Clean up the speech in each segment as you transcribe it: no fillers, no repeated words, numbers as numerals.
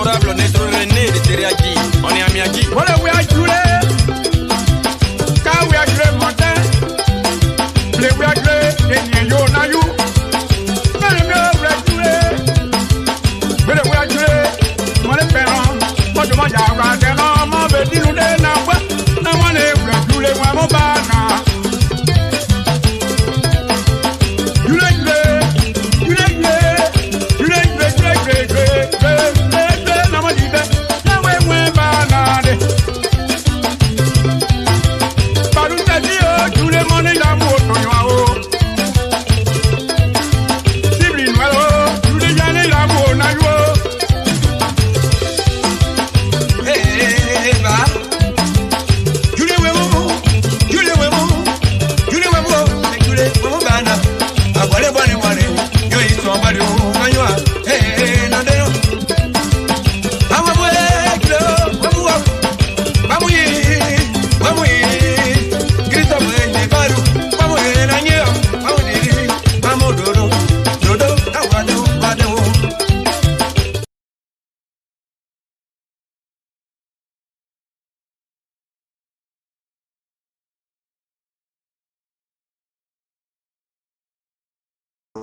Honorable Netro René de Teriaki, on est à Miyagi. Voilà, we are Jure. Quand we are Jure, Montin. Les we are Jure, et Nyo na you. Mais we are Jure. Mais we are Jure. Mon espérant, moi je m'en j'arrête, non, mon petit nous de na quoi. Non, mon est Jure, moi mon bana.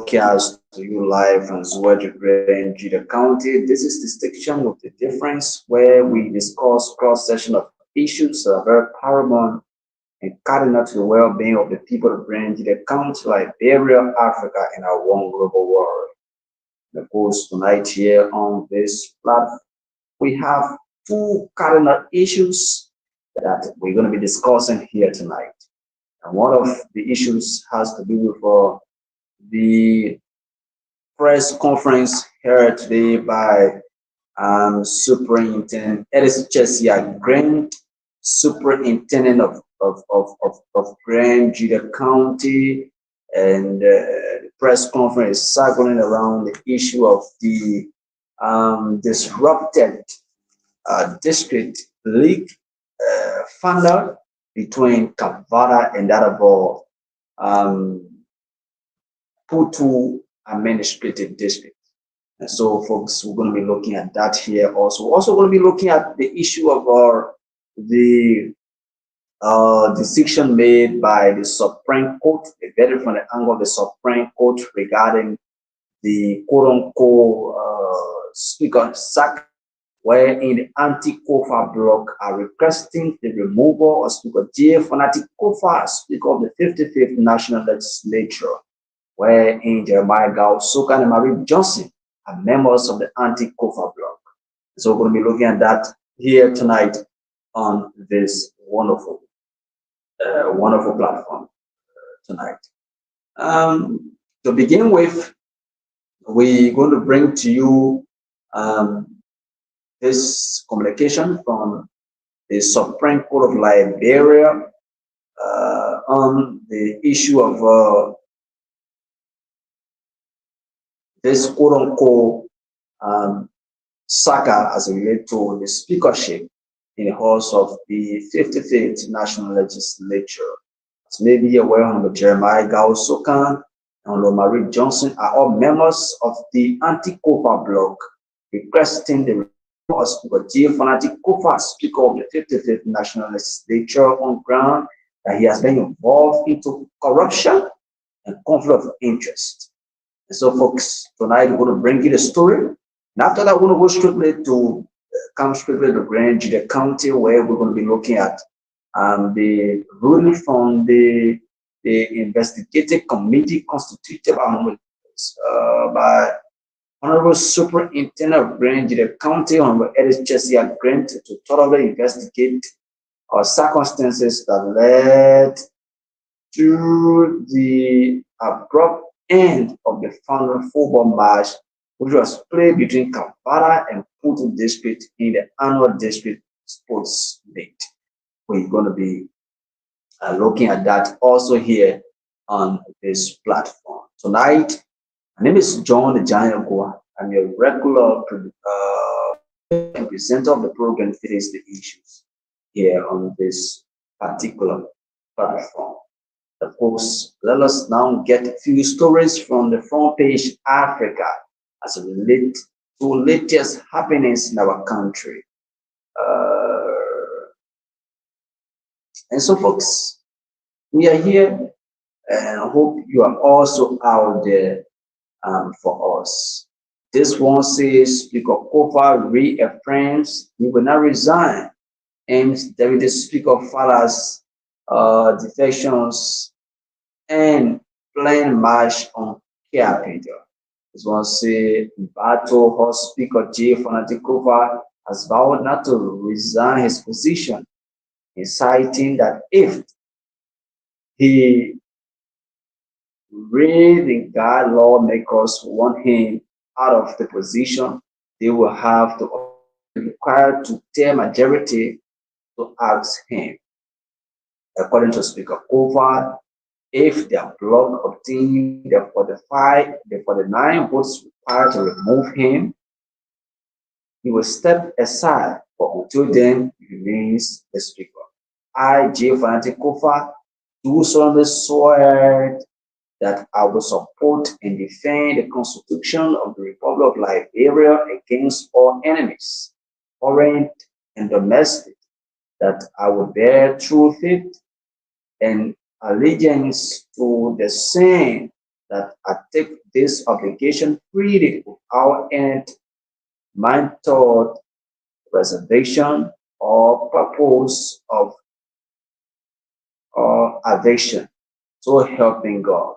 Broadcast to you live from Zuwaji Jida County. This is Distinction of the Difference, where we discuss cross-section of issues that are very paramount and cardinal to the well-being of the people of Jida County, Liberia, Africa, and our one global world. And of course, tonight here on this platform, we have two cardinal issues that we're going to be discussing here tonight. And one of the issues has to do with the press conference held today by Superintendent Edison Chesia Grant, Superintendent of Grand Jida County, and the press conference is circling around the issue of the disrupted district league funder between Kavada and that of Putu Administrative District. And so, folks, we're going to be looking at that here also. We're also going to be looking at the issue of the decision made by the Supreme Court, a verdict from the angle of the Supreme Court regarding the quote-unquote speaker sack, wherein the anti-Kofa bloc are requesting the removal of Speaker J. Fanati Kofa, Speaker of the 55th National Legislature, wherein Jeremiah Gao-Sokan and Marie Johnson are members of the anti-Kofa bloc. So we're going to be looking at that here tonight on this wonderful platform tonight. To begin with, we're going to bring to you this communication from the Supreme Court of Liberia on the issue of this quote-unquote saga as it relates to the speakership in the halls of the 55th National Legislature. As may be aware, Honorable Jeremiah Gao-Sokan and Honorable Marie Johnson are all members of the anti-Kofa bloc, requesting the removal of Speaker J. Fanati Kofa, Speaker of the 55th National Legislature, on ground that he has been involved into corruption and conflict of interest. And so, folks, tonight we're going to bring you the story. And after that, we're going to go strictly to comes quickly to Grand Juda County, where we're going to be looking at the ruling from the investigative committee constituted by Honorable Superintendent of Grand Juda County, Honorable Edith Chesia Grant, to thoroughly investigate circumstances that led to the abrupt end of the final football match, which was played between Kampala and Puntu District in the annual district sports meet. We're going to be looking at that also here on this platform. Tonight, my name is John Jayagua. I'm your regular presenter of the program Face the Issues here on this particular platform. Of course, let us now get a few stories from the front page Africa as it relates to latest happenings in our country. And so, folks, we are here, and I hope you are also out there for us. This one says Speaker Kofa reaffirms he will not resign, and David Speaker Fala's defections and plain march on capital. This one says Battle House Speaker J. Fanatikova has vowed not to resign his position, citing that if he really God lawmakers want him out of the position, they will have to be required to tell majority to ask him. According to Speaker Kova, if their bloc obtain the 49 votes required to remove him, he will step aside, but until then, he remains the speaker. I, J. Fanatic Kofa, do solemnly swear that I will support and defend the Constitution of the Republic of Liberia against all enemies, foreign and domestic, that I will bear true faith and allegiance to the same, that I take this obligation freely without any mind, thought, reservation, or purpose of evasion. So helping God.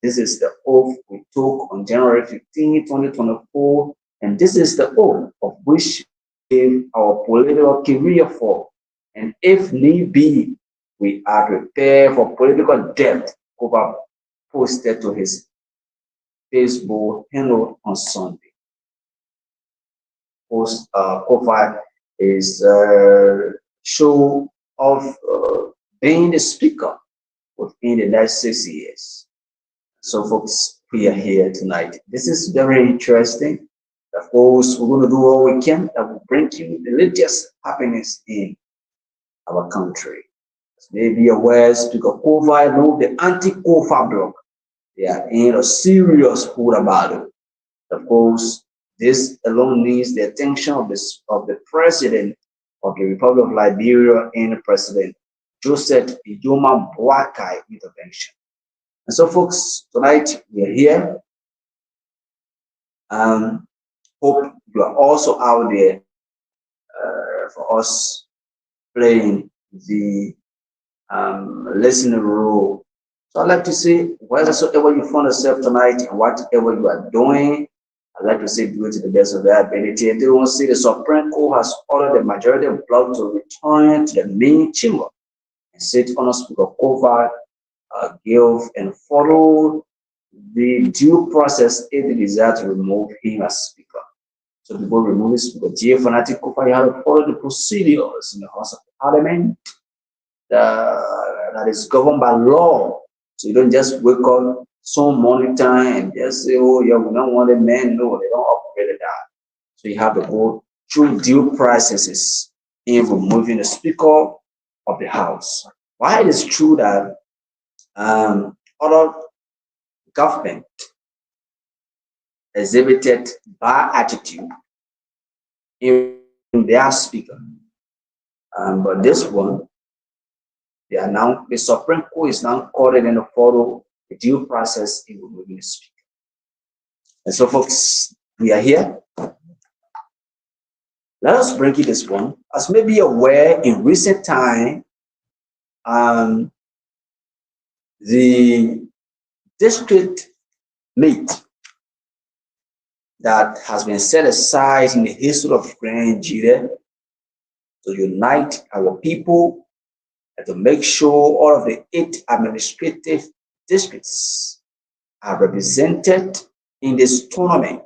This is the oath we took on January 15, 2024, and this is the oath of which we gave our political career for. And if need be, we are prepared for political death. Kofa posted to his Facebook handle on Sunday. Kofa is show of being the speaker within the next 6 years. So, folks, we are here tonight. This is very interesting. Of course, we're going to do all we can that will bring you the latest happiness in our country. As may be aware, Speaker Kofa know the anti-Kofa bloc. They are in a serious hood battle. Of course, this alone needs the attention of the President of the Republic of Liberia and President Joseph Idoma Boakai intervention. And so, folks, tonight we are here. Hope you are also out there for us playing the listening role. So I'd like to say, wheresoever you find yourself tonight and whatever you are doing, I'd like to say, do it to the best of their ability. And they want to see the Supreme Court has ordered the majority of bloc to return to the main chamber and sit on a Speaker Kofa, give and follow the due process if they desire to remove him as speaker. So before removing Speaker J. Fanatic Kofa, you have to follow the procedures in the House of Parliament that is governed by law. So you don't just wake up some morning time and just say, oh yeah, we don't want a man. No, they don't operate like that. So you have to go through due processes in removing the Speaker of the House. Why it is true that other government exhibited bad attitude in their speaker, but this one, they are now, the Supreme Court is now called in to follow the due process in removing the speaker. And so, folks, we are here. Let us bring it this one. As may be aware, in recent time, the district meet that has been set aside in the history of Nigeria to unite our people and to make sure all of the 8 administrative districts are represented in this tournament.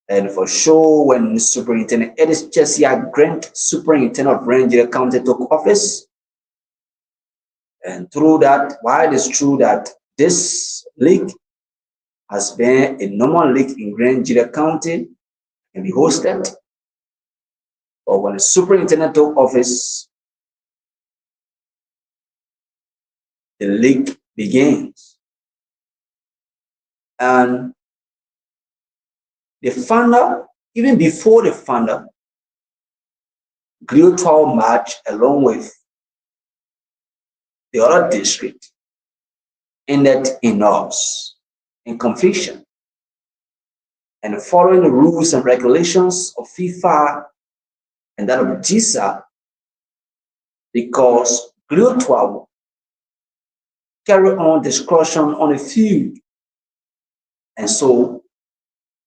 And for sure, when Superintendent Edis Chesia Grant, Superintendent of Nigeria County, took office, and through that, while it is true that this league has been a normal league in Nigeria County and be hosted, but when the superintendent took office, the league begins. And the founder, even before the founder, Grio 12 March along with the other district ended in loss, in confusion, and following the rules and regulations of FIFA and that of GISA, because Grio 12 carried on discussion on the field, and so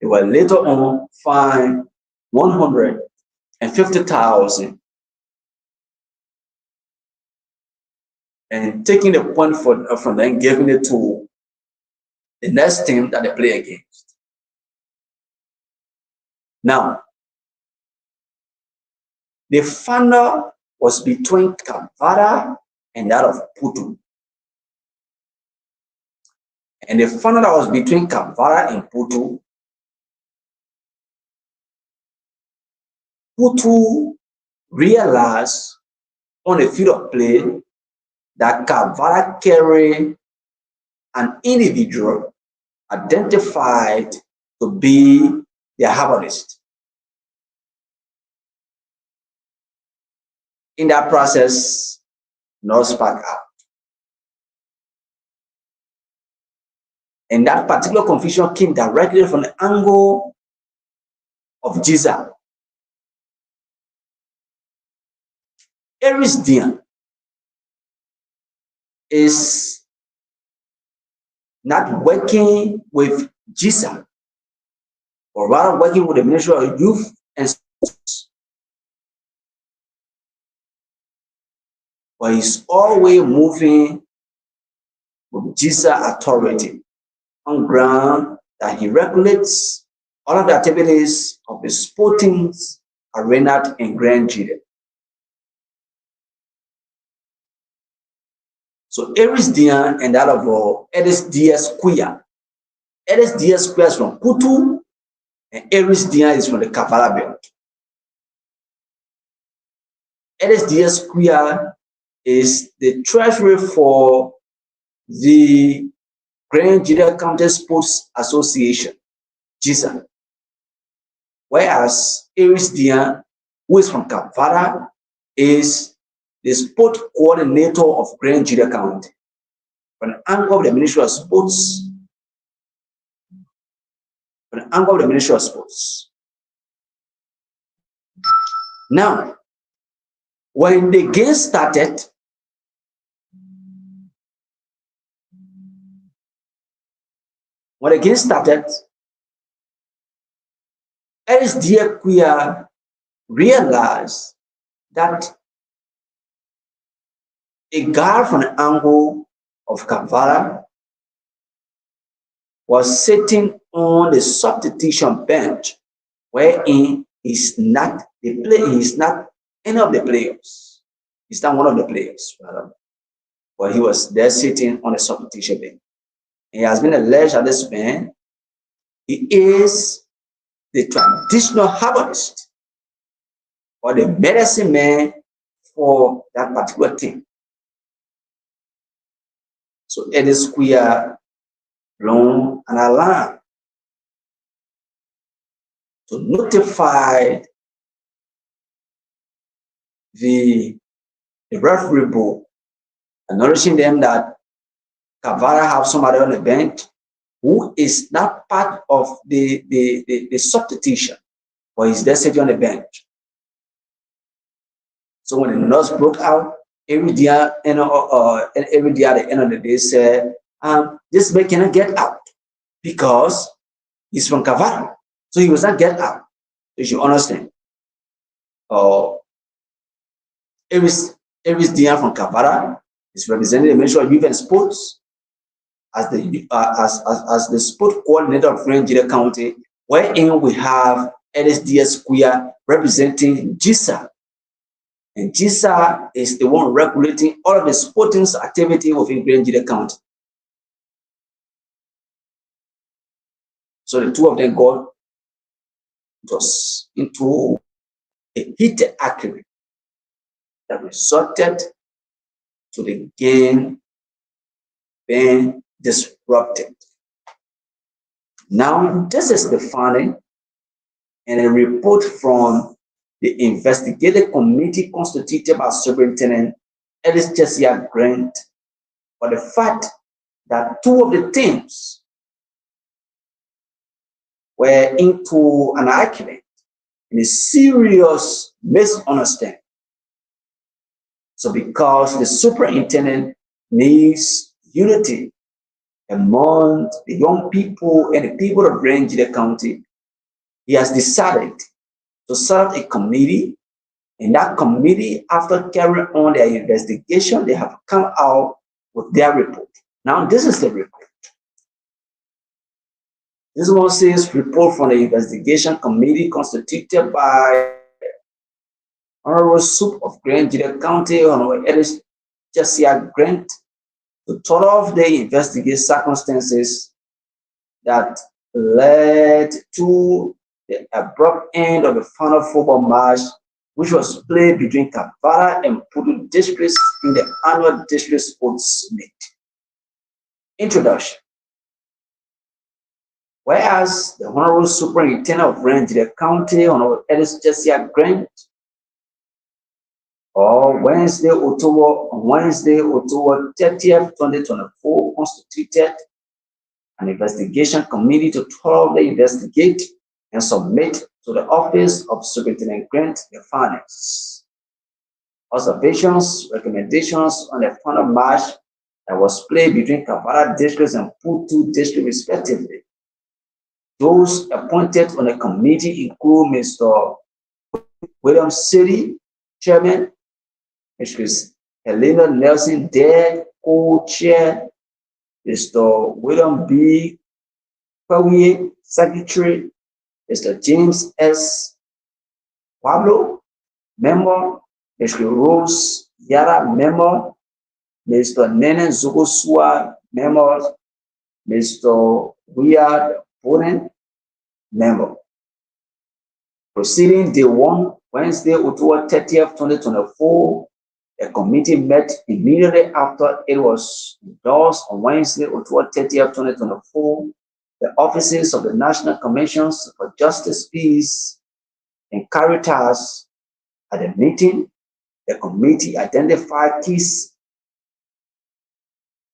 they were later on fined 150,000 and taking the point from them, giving it to the next team that they play against. Now, the final was between Kavara and that of Putu. And the final that was between Kavara and Putu, Putu realized on the field of play that Kavara carried an individual identified to be the herbalist. In that process, no spark out. And that particular confusion came directly from the angle of GISA. Aries Dian is not working with GISA, or rather working with the Ministry of Youth and Sports. But he's always moving with GISA authority on ground that he regulates all of the activities of the sporting arena in Nigeria. So Aries Dian and that of Edis Diaz Kuya. Edis Diaz Kuya is from Putu, and Aries Dian is from the Kavara belt. Edis Diaz Kuya is the treasurer for the Nigeria County Sports Association, GISA. Whereas Aries Dian, who is from Kavara, is the sport coordinator of Nigeria County. From the angle of the Ministry of Sports, Now, when the game started, Edis Diaz Kuya realized that a guard from the angle of Kavara was sitting on the substitution bench, wherein he's not any of the players. He's not one of the players, rather. But he was there sitting on the substitution bench. He has been alleged that this man, he is the traditional herbalist or the medicine man for that particular team. So Edis Kuya blown an alarm to notify the referee board, acknowledging them that Kavara have somebody on the bench who is not part of the substitution, but he's there sitting on the bench. So when the noise broke out, every day, every day at the end of the day said, this man cannot get out because he's from Kavara. So he was not get out. You should understand. Every day from Kavara is representing the Ministry of Youth and Sports as the sport coordinator of Nigeria County, wherein we have LSDS Square representing GISA. And GISA is the one regulating all of the sporting activity within Nigeria County. So the two of them got just into a heated argument that resulted to the game being disrupted. Now, this is the finding and a report from the investigative committee constituted by Superintendent Ellis Josiah Grant for the fact that two of the teams were into an argument in a serious misunderstanding. So because the superintendent needs unity among the young people and the people of Nigeria County, he has decided to set up a committee, and that committee, after carrying on their investigation, they have come out with their report. Now, this is the report. This one says report from the investigation committee constituted by Honorable Soup of Nigeria County, Honorable Ellis Josiah Grant, to thoroughly investigate circumstances that led to the abrupt end of the final football match, which was played between Kavara and Pudu districts in the annual district sports meet. Introduction. Whereas the Honorable Superintendent of Nigeria County, Honorable Ellis Josiah Grant, on Wednesday, October 30th, 2024, constituted an investigation committee to thoroughly investigate and submit to the office of Superintendent Grant the findings, observations, recommendations on the final match that was played between Kavara districts and Pudu district respectively. Those appointed on the committee include Mr. William City, Chairman, Mrs. Helena Nelson Dead, Co-Chair, Mr. William B. Kwawie, Secretary, Mr. James S. Pablo, Member, Mr. Rose Yara, Member, Mr. Nene Zogosua, Member, Mr. Weird Bonen, Member. Proceeding day 1, Wednesday, October 30th, 2024, the committee met immediately after it was endorsed on Wednesday, October 30th, 2024. The offices of the National Commissions for Justice, Peace, and Caritas. At the meeting, the committee identified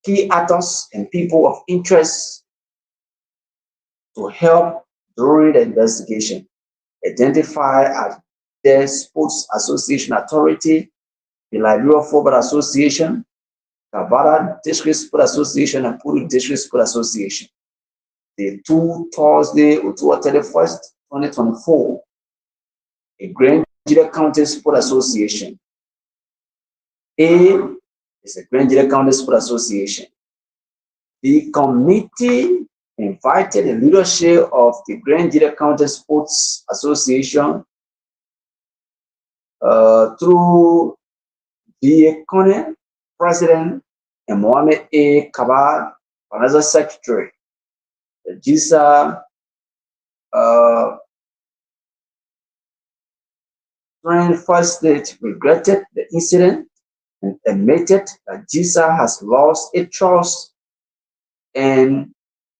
key actors and people of interest to help during the investigation. Identified as the Sports Association Authority, the Liberia Football Association, Kavara District Sport Association, and Pudu District Sport Association. The two Thursday, October 31st, 2024, a Nigeria County Sport Association. A is a Nigeria County Sport Association. The committee invited the leadership of the Nigeria County Sports Association through B.A. Kone, President, and Mohammed A. Kabar, another Secretary. The GISA First State regretted the incident and admitted that GISA has lost its trust and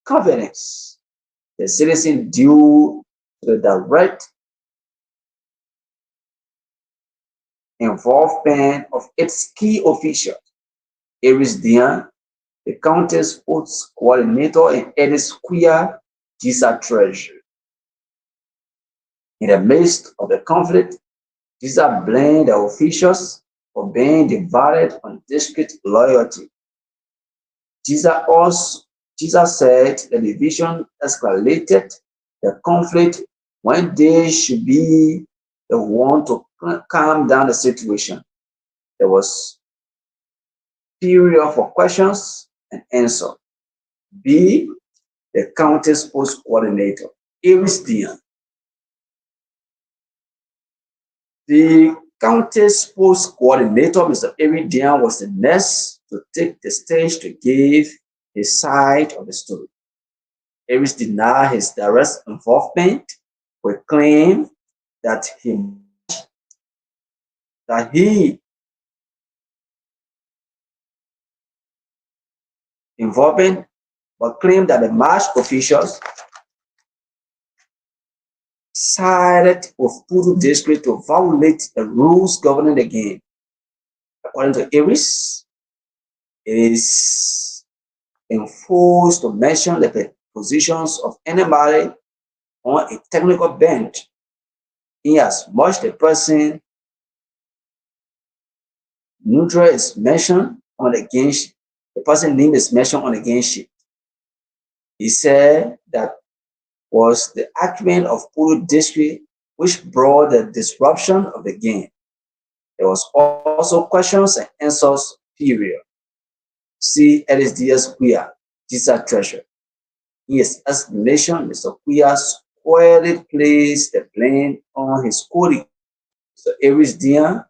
confidence the citizen due to the direct involvement of its key officials, Iris Dian, the county sports coordinator, and Eddie Square, GISA treasurer. In the midst of the conflict, Jesus blamed the officials for being divided on district loyalty. Jesus said the division escalated the conflict when they should be the one to calm down the situation. There was period for questions and answer. B, the county sports coordinator, Aries Dion. The county sports coordinator, Mr. Aries Dion, was the next to take the stage to give his side of the story. Aries denied his direct involvement with claim that he involvement, but claimed that the match officials sided with Pudu District to violate the rules governing the game. According to Aries, it is enforced to mention the positions of anybody on a technical bench in as much the person neutral is mentioned on the game sheet. The person name is mentioned on the game sheet. He said that was the argument of Pudu District which brought the disruption of the game. There was also questions and answers period. See LSDS Quia, Jesus Treasure. In his explanation, Mr. Quia squarely placed the blame on his colleague. So Aries Dion,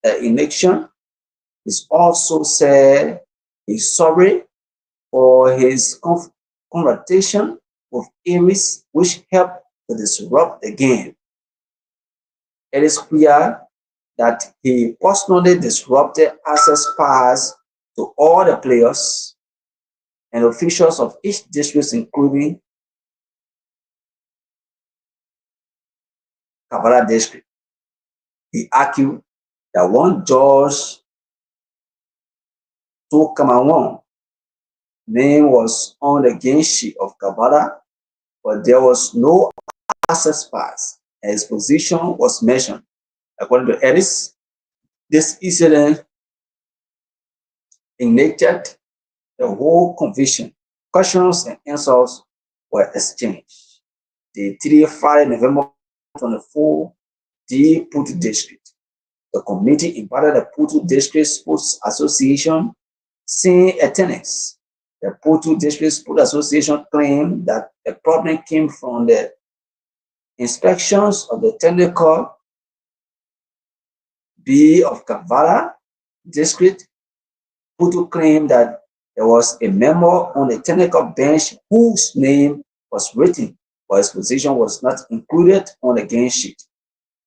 election, is also said he's sorry for his confrontation with Aries, which helped to disrupt the game. It is clear that he personally disrupted access pass to all the players and officials of each district, including Kabbalah district. He argued that one George Tokamawon name was on the game sheet of Kabbalah, but there was no access pass, and his position was mentioned. According to Ellis, this incident ignited the whole conviction. Questions and answers were exchanged. The 3 November 24, the Putu District. The committee invited the Putu District Sports Association seeing attendance. The Putu District Sports Association claimed that the problem came from the inspections of the technical B of Kavala District. Putu claimed that there was a member on the technical bench whose name was written, but his position was not included on the game sheet.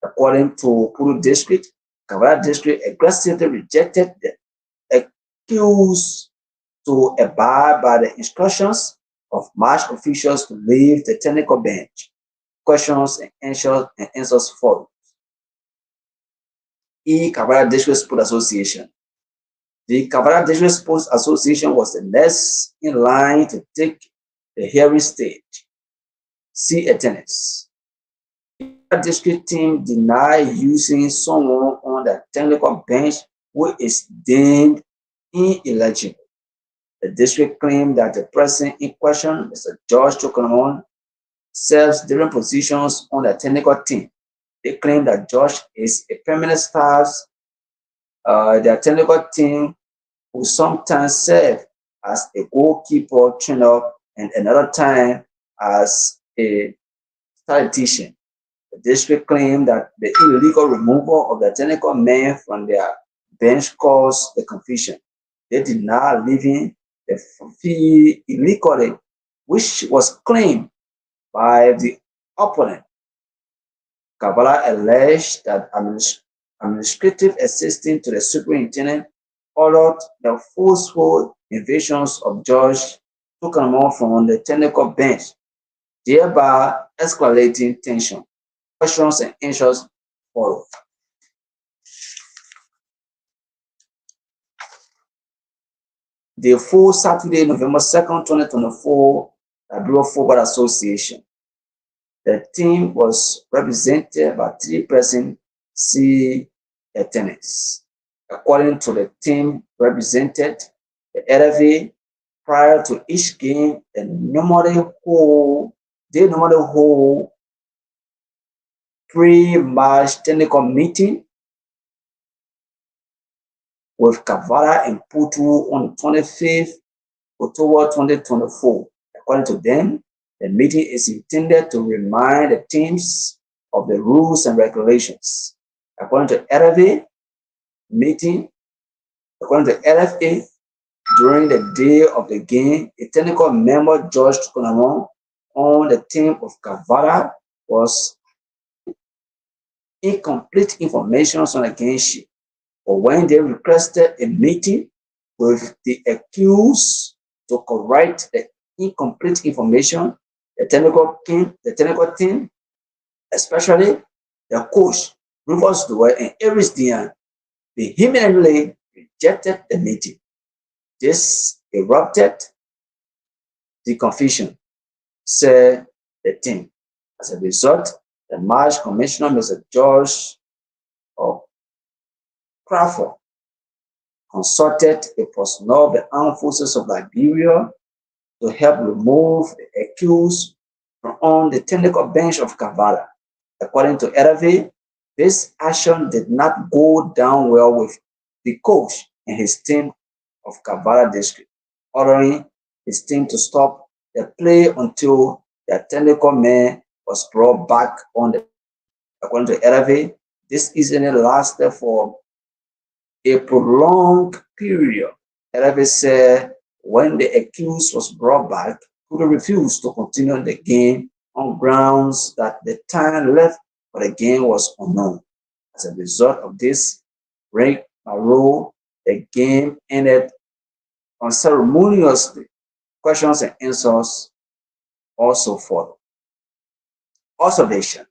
According to Putu District, Kavala District aggressively rejected the accused to abide by the instructions of match officials to leave the technical bench. Questions and answers followed. Kavala District Sports Association. The Kavala District Sports Association was the next in line to take the hearing stage. See attendance. The district team denied using someone on the technical bench who is deemed ineligible. The district claimed that the person in question, Mr. George Tokamawon, serves different positions on the technical team. They claim that George is a permanent staff their technical team who sometimes serve as a goalkeeper trainer and another time as a statistician. The district claimed that the illegal removal of the technical men from their bench caused the confusion. They deny leaving the fee illegally, which was claimed by the opponent. Kabbalah alleged that administrative assistant to the superintendent ordered the forceful invasions of George Tokamawon from the technical bench, thereby escalating tension. Questions and answers followed. The full Saturday, November 2nd, 2024, the Bureau Football Association. The team was represented by 3-person sea attendants. According to the team represented, the LFA, prior to each game, they normally hold pre-match technical meeting with Kampala and Putu on 25th October 2024. According to them, the meeting is intended to remind the teams of the rules and regulations. According to LFA, during the day of the game, a technical member, George Tukunamon, on the team of Kampala was incomplete information on the game sheet. But when they requested a meeting with the accused to correct the incomplete information, the technical team, especially the coach, Rufus Dewey and Aries Dian, vehemently rejected the meeting. This erupted the confusion, said the team. As a result, the match commissioner, Mr. George Crawford, consulted the personnel of the armed forces of Liberia to help remove the accused from the technical bench of Kampala. According to LFA, this action did not go down well with the coach and his team of Kampala district, ordering his team to stop the play until the technical man was brought back on the. According to LFA, this incident lasted for a prolonged period. LFA said when the accused was brought back, he refused to continue the game on grounds that the time left for the game was unknown. As a result of this rigmarole, the game ended unceremoniously. Questions and answers also followed. Observation: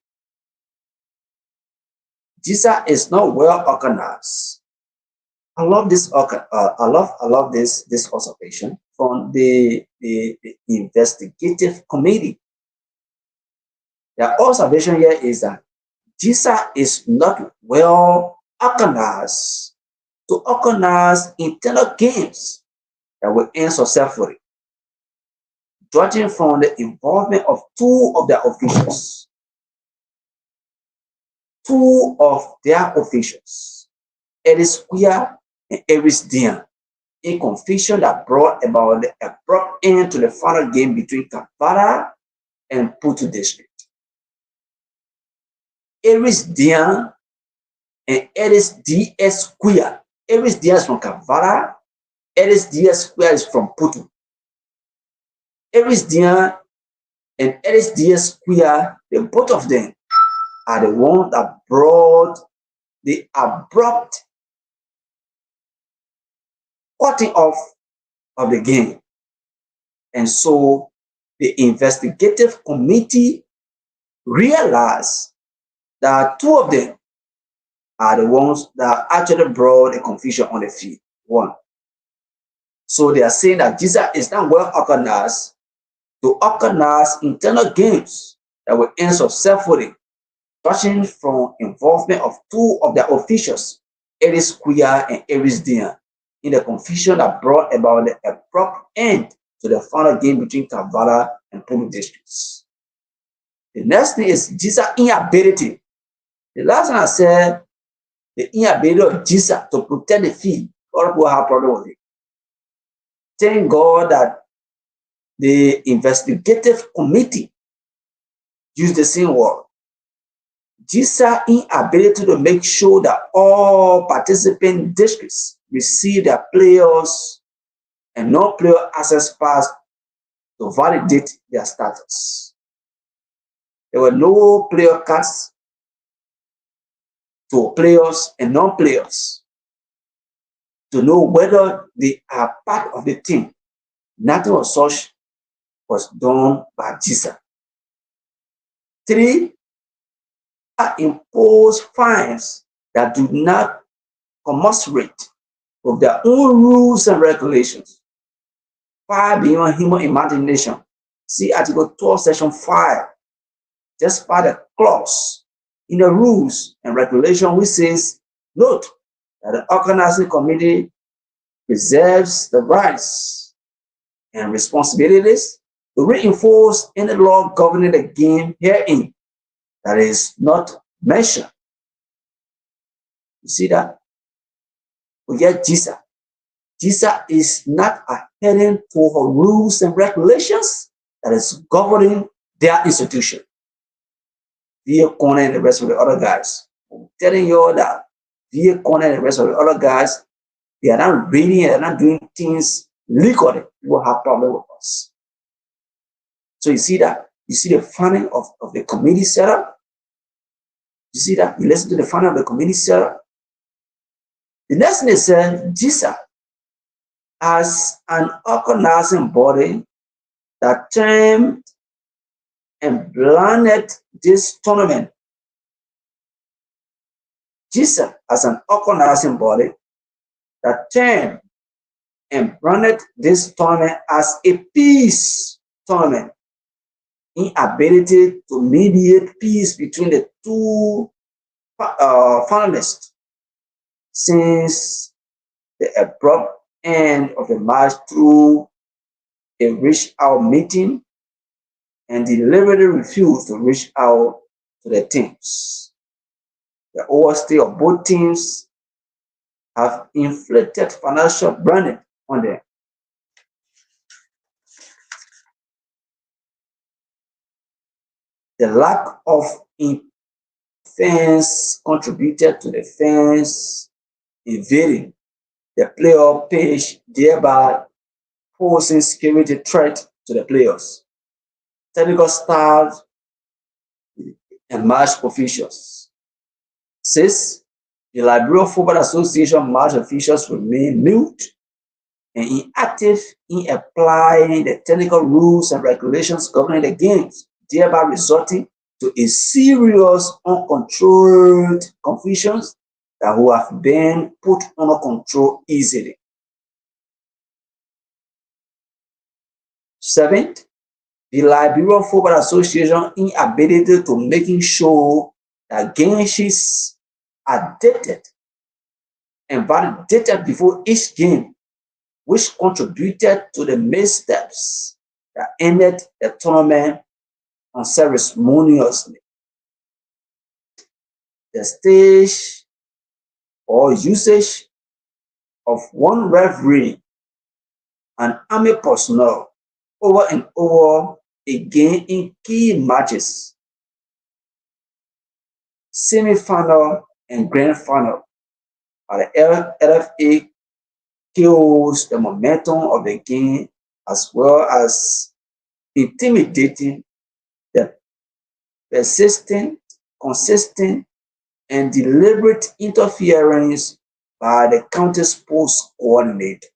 GISA is not well organized. I love this. I love this observation from the investigative committee. The observation here is that GISA is not well organized to organize internal games that will end successfully. Judging from the involvement of two of their officials, Eddie Square and Aries Dian, in confusion that brought about the abrupt end to the final game between Kampala and Putu district. Aries Dian and Aries DS Square. Aries Dian is from Kampala, Aries DS Square is from Putu. Aries Dian and Aries DS Square, both of them are the ones that brought the abrupt cutting off of the game. And so the investigative committee realized that two of them are the ones that actually brought the confusion on the field. One. So they are saying that GISA is not well organized to organize internal games that will end successfully, touching from involvement of two of their officials, Aries Square and Aries Dian, in the confusion that brought about the abrupt end to the final game between Kampala and Putu districts. The next thing is GISA inability. The last time I said the inability of GISA to protect the field. All people have problem with it. Thank God that the investigative committee used the same word. GISA inability to make sure that all participant districts receive their players and non-player access pass to validate their status. There were no player cards to players and non-players to know whether they are part of the team. Nothing of such was done by GISA. 3, impose fines that do not commensurate with their own rules and regulations, far beyond human imagination. See Article 12, Section 5 despite a clause in the rules and regulation which says, note that the organizing committee reserves the rights and responsibilities to reinforce any law governing the game herein that is not mentioned. You see that? We get GISA. GISA is not adhering to her rules and regulations that is governing their institution. Via Corner and the rest of the other guys. I'm telling you all that Via Corner and the rest of the other guys, they are not reading and not doing things legally. You will have problem with us. So you see that? You see the funding of the committee setup? You see that? You listen to the funding of the committee setup? The next thing is GISA as an organizing body that termed and planned this tournament. GISA as an organizing body that termed and branded this tournament as a peace tournament, inability to mediate peace between the two finalists since the abrupt end of the match through a reach-out meeting and deliberately refused to reach out to the teams. The overstay of both teams have inflicted financial burden on them. The lack of fans contributed to the fans invading the playoff page, thereby posing security threat to the players, technical staff, and match officials. 6. The Liberia Football Association match officials remain mute and inactive in applying the technical rules and regulations governing the games, thereby resulting to a serious uncontrolled confusions that will have been put under control easily. 7. The Liberia Football Association inability to making sure that game sheets are dated and validated before each game, which contributed to the missteps that ended the tournament unceremoniously. The stage or usage of one referee and army personnel over and over again in key matches, semi-final and grand final, the LFA kills the momentum of the game as well as intimidating the persistent, consistent, and deliberate interference by the county sports coordinator.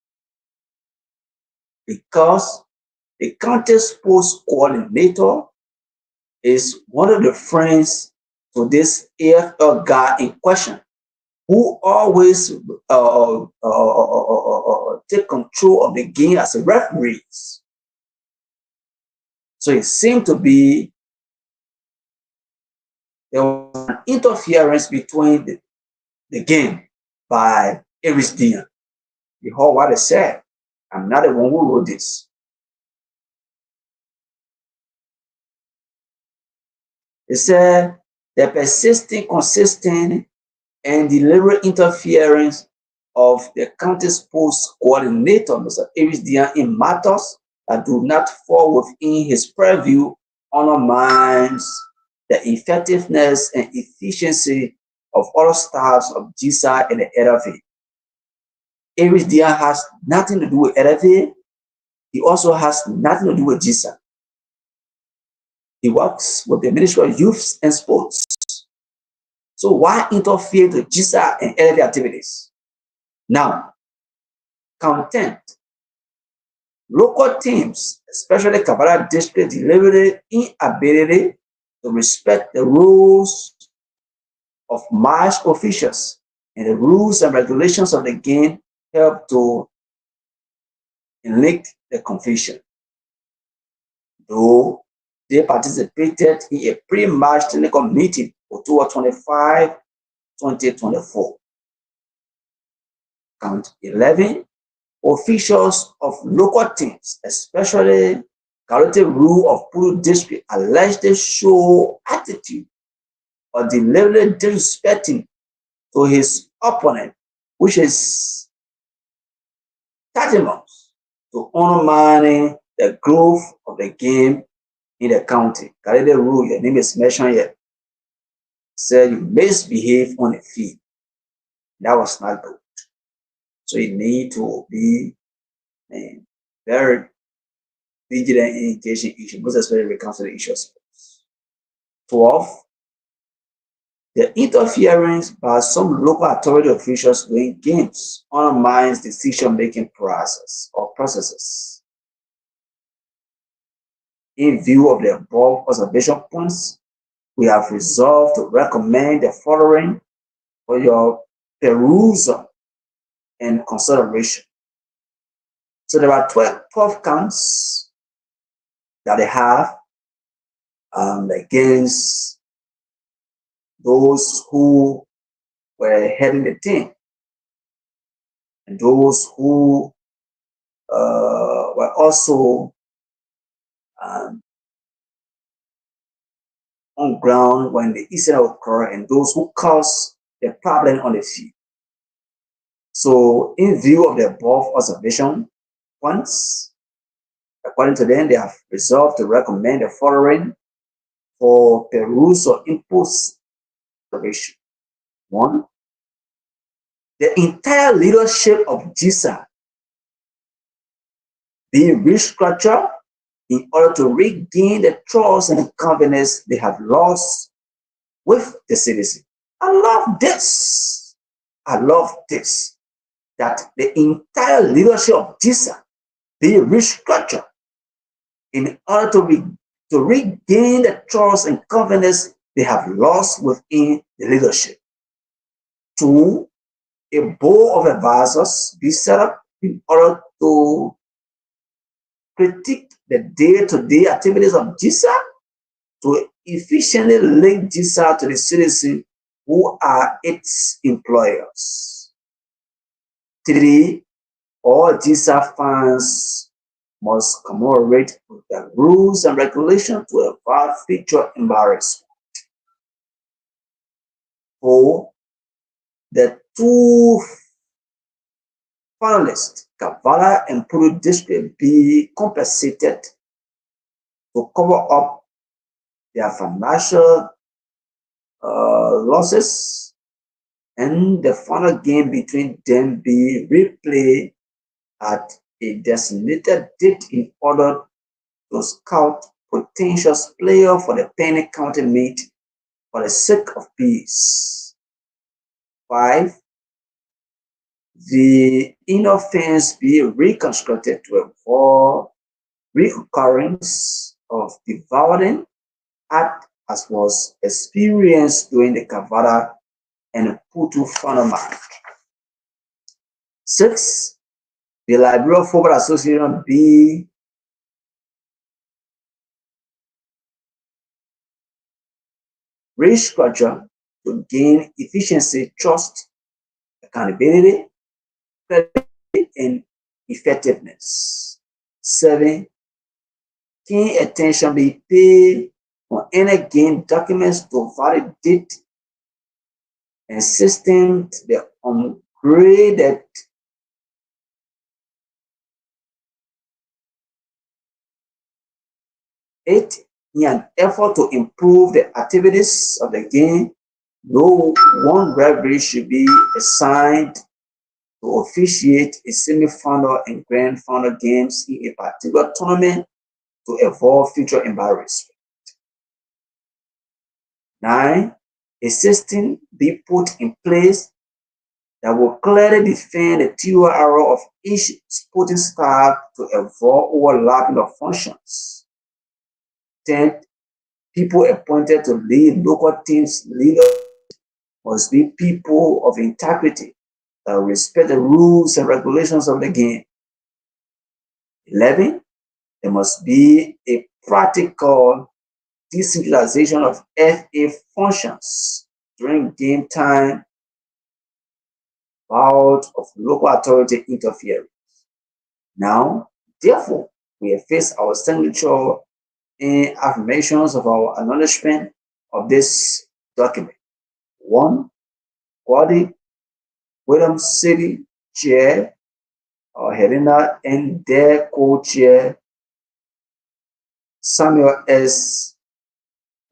Because the county sports coordinator is one of the friends to this AFL guy in question, who always take control of the game as a referee. So it seemed to be there was an interference between the game by Aries Dian. You heard what I said. I'm not the one who wrote this. It said the persistent, consistent, and deliberate interference of the county sports coordinator, Mr. Aries Dian, in matters that do not fall within his purview undermines the effectiveness and efficiency of other staffs of GISA and the LFA. Aries Dian has nothing to do with LFA. He also has nothing to do with GISA. He works with the Ministry of Youth and Sports. So why interfere with GISA and LFA activities? Now, content. Local teams, especially Kabbalah District, deliberate inability to respect the rules of match officials and the rules and regulations of the game help to inflict the confusion. Though they participated in a pre-match technical meeting October 25, 2024. Count 11. Officials of local teams, especially Karate Rule of Puru District, allegedly show attitude or deliberately disrespecting to his opponent, which is tantamount to undermining the growth of the game in the county. Karate Rule, your name is mentioned here, said you misbehave on the field. That was not good. So you need to be very vigilant in engaging issues, most especially when it comes to the issue of sports. 12. The interference by some local authority officials during games undermines decision-making process or processes. In view of the above observation points, we have resolved to recommend the following for your perusal and consideration. So there are 12 counts that they have against those who were heading the team and those who were also on ground when the incident occurred and those who caused the problem on the field. So in view of the above observation points, according to them, they have resolved to recommend the following for perusal inputs. 1. The entire leadership of GISA be restructured in order to regain the trust and confidence they have lost with the citizen. I love this. I love this. That the entire leadership of GISA be restructured in order to regain the trust and confidence they have lost within the leadership. 2. A board of advisors be set up in order to critique the day-to-day activities of GISA to efficiently link GISA to the citizens who are its employers. 3. All GISA funds must commemorate with the rules and regulations to avoid future embarrassment. 4. The 2 finalists, Kavala and Puru District, be compensated to cover up their financial losses, and the final game between them be replayed at a designated date in order to scout potential players for the pending county meet for the sake of peace. 5. The inoffense be reconstructed to avoid recurrence of the violent act as was experienced during the Kavada and Putu final match. 6. The Liberia Football Association be restructured to gain efficiency, trust, accountability, and effectiveness. 7. Keen attention be paid on any game documents to validate and system the ungraded it in an effort to improve the activities of the game. No one referee should be assigned to officiate a semi-final and grand final games in a particular tournament to avoid future embarrassment. 9. A system be put in place that will clearly define the TOR of each sporting staff to avoid overlapping of functions. 10. People appointed to lead local teams must be people of integrity that respect the rules and regulations of the game. 11. There must be a practical decentralization of FA functions during game time out of local authority interference. Now, therefore, we have faced our signature in affirmations of our acknowledgement of this document. One, Kwadi Williams City Chair, Helena and their co-chair, Samuel S.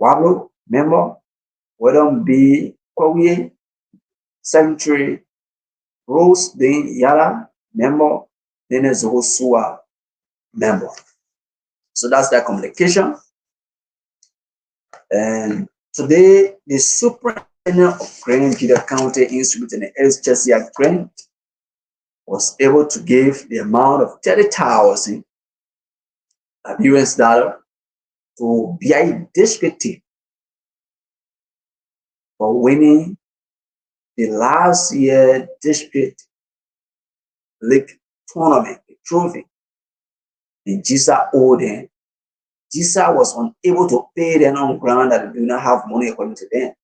Wablo, member, William B. Kwawie, Secretary, Rose Dean Yala, member, Dennis Hosua, member. So that's that communication. And today, the Superintendent of Grand Judea County Institute S. Jesse Grant was able to give the amount of 30,000 US dollar to BI district team for winning the last year district league tournament, the trophy. And GISA owed them. GISA was unable to pay them on ground that they do not have money according to them.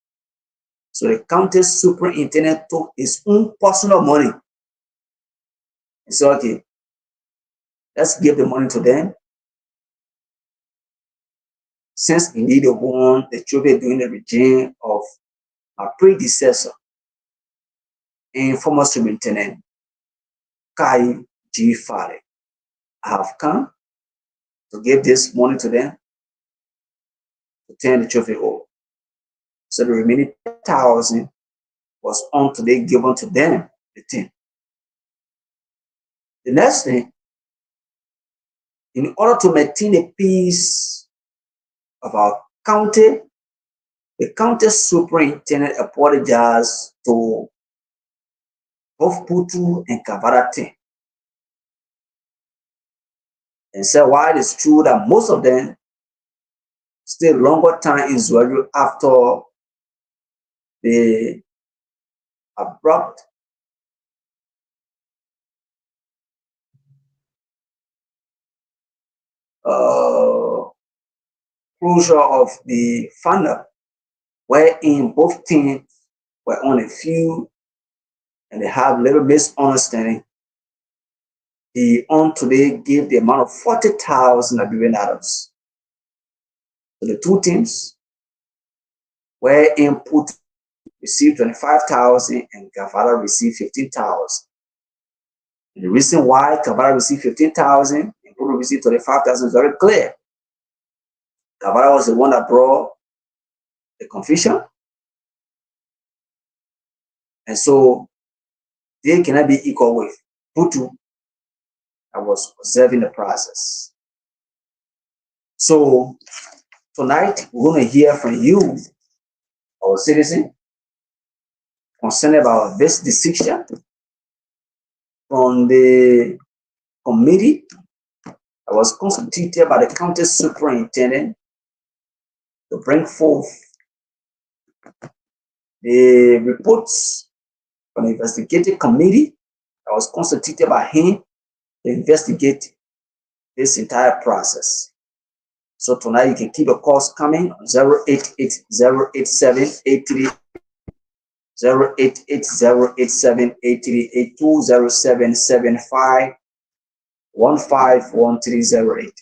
So the county superintendent took his own personal money and said, okay, let's give the money to them. Since indeed they won the trophy during the regime of our predecessor and former superintendent, Kai G. Fare, I have come to give this money to them to turn the trophy over. So the remaining 10,000 was on today given to them, the team. The next thing, in order to maintain the peace of our county, the county superintendent apologized to both Putu and Kavara team and said while it's true that most of them stay longer time in Zwaru after the abrupt closure of the funnel, wherein both teams were on a few and they have little misunderstanding. He on today gave the amount of 40,000 Adams. So the two teams were input received 25,000 and Kavala received 15,000. The reason why Kavala received 15,000 and Putu received 25,000 is very clear. Kavala was the one that brought the confusion, and so they cannot be equal with Putu that was observing the process. So tonight we're going to hear from you, our citizen, concerned about this decision from the committee that was constituted by the county superintendent to bring forth the reports from the investigative committee that was constituted by him to investigate this entire process. So tonight you can keep the calls coming on 088-087-83, 088-087-8382, 0775-151308,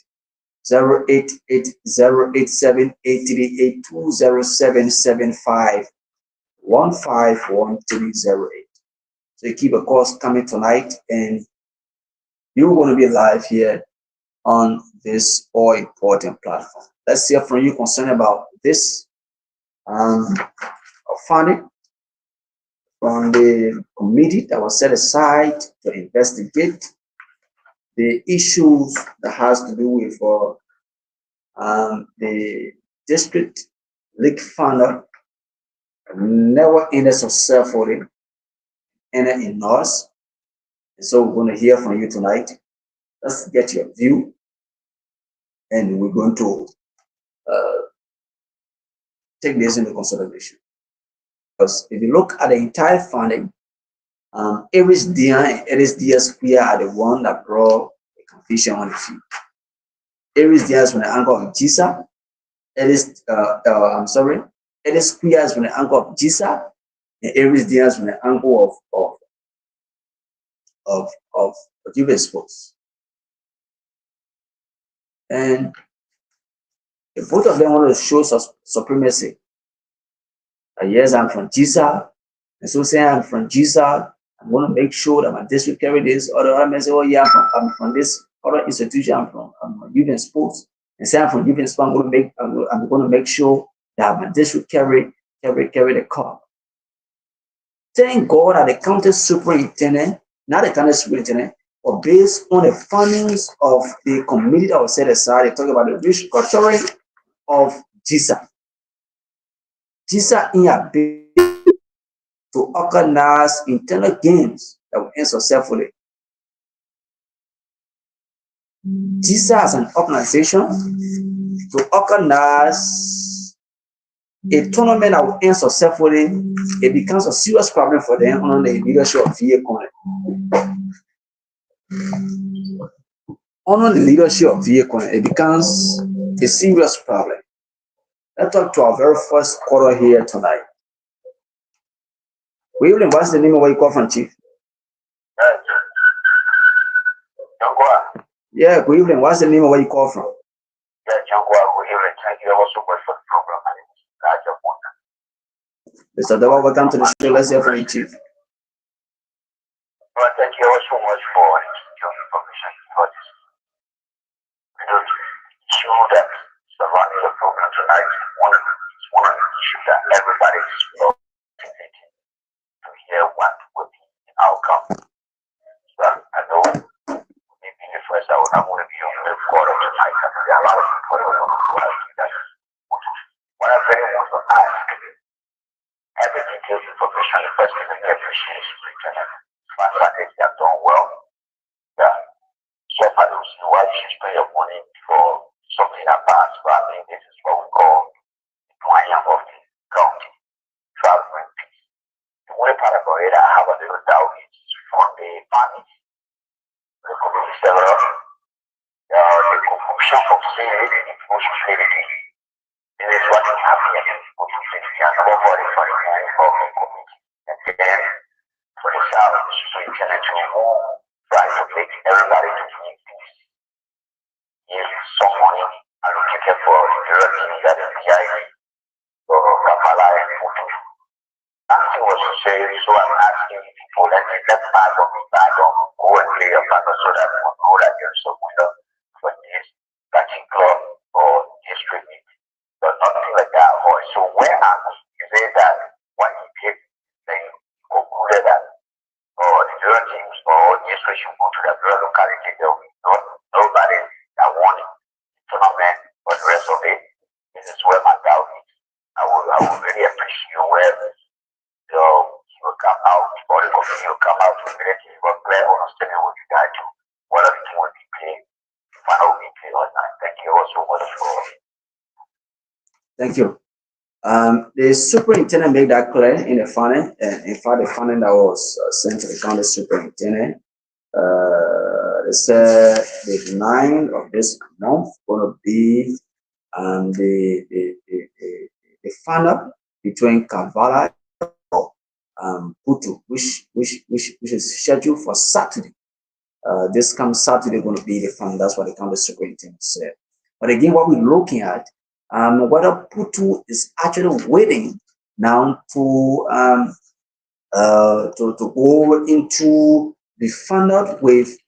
088-087-8382, 0775-151308. So you keep the calls coming tonight, and you're going to be live here on this all important platform. Let's hear from you concerned about this funding from the committee that was set aside to investigate the issues that has to do with the district league funder never ended successfully in North. And so we're going to hear from you tonight. Let's get your view, and we're going to take this into consideration. Because if you look at the entire funding, Aries Dian and Aries Diaz Square are the one that brought the confusion on the field. Aries Diaz from the angle of GISA, It is I'm sorry. It is squares from the angle of Gisa, and Aries deals from the angle of Juve sports. And if both of them want to show supremacy, yes, I'm from Gisa, and so saying I'm from Gisa, I'm going to make sure that my district carry this. Other I may say, oh yeah, I'm from this other institution. I'm from Juve sports, and say I'm from Juve sports. I'm going to make sure that my district carry the cup. Thank God that the county superintendent, not the county superintendent, but based on the findings of the committee that was set aside, they talk about the restructuring of GISA. GISA in a bid to organize internal games that will end successfully. GISA as an organization to organize a tournament that will end successfully, it becomes a serious problem for them under the leadership of VA Connect. Under the leadership of VA Connect, it becomes a serious problem. Let's talk to our very first caller here tonight. William, what's the name of where you call from, Chief? Yeah, good evening. What's the name of where you call from? Yeah, good evening. Thank you ever so much for the program. Mr. Dawa, welcome to the show. Let's hear from you, Chief. Well, thank you ever so much for your information. Show that surrounding the program tonight is one of the issues that everybody is to hear what will be the outcome. So I know maybe the first I want to be on the quarter tonight. There are a lot of people that want to do that. What I very want to ask, every detailed information, the first thing I appreciate is superintendent. They have done well. Yeah. So I don't see why you should spend your money for something that passed, but I think this is what we call the triumph of the county, traveling peace. The only part about it I have a little doubt is from the families, the community several, the confusion from saying the emotion trading. This is what is happening in the emotion trading, and nobody for the community. And then for the South, the superintendent to try to make everybody to believe peace. If someone allocated for the team that is behind Kampala and Putu. Nothing was to say, so I'm asking people, let's pass on, go and play a part so that we know that there's a winner for this particular or district meet. But nothing like that. So where you say that when you get then concluded that the other teams or district should go to the other locality, there will be nobody that won it. Tournament, but the rest of it, this is where my doubt is. I would really appreciate where you will come out, or the company will come out to really clear understanding what you guys do, what everything will be paid, final will be paid on that. Thank you also much for. Thank you. The superintendent made that clear in the funding, and in fact, the funding that was sent to the county superintendent. They said the 9th of this month going to be the final between Kampala and Putu, which is scheduled for Saturday. This comes Saturday going to be the final. That's what the county superintendent said. But again, what we're looking at, whether Putu is actually waiting now to go into the final with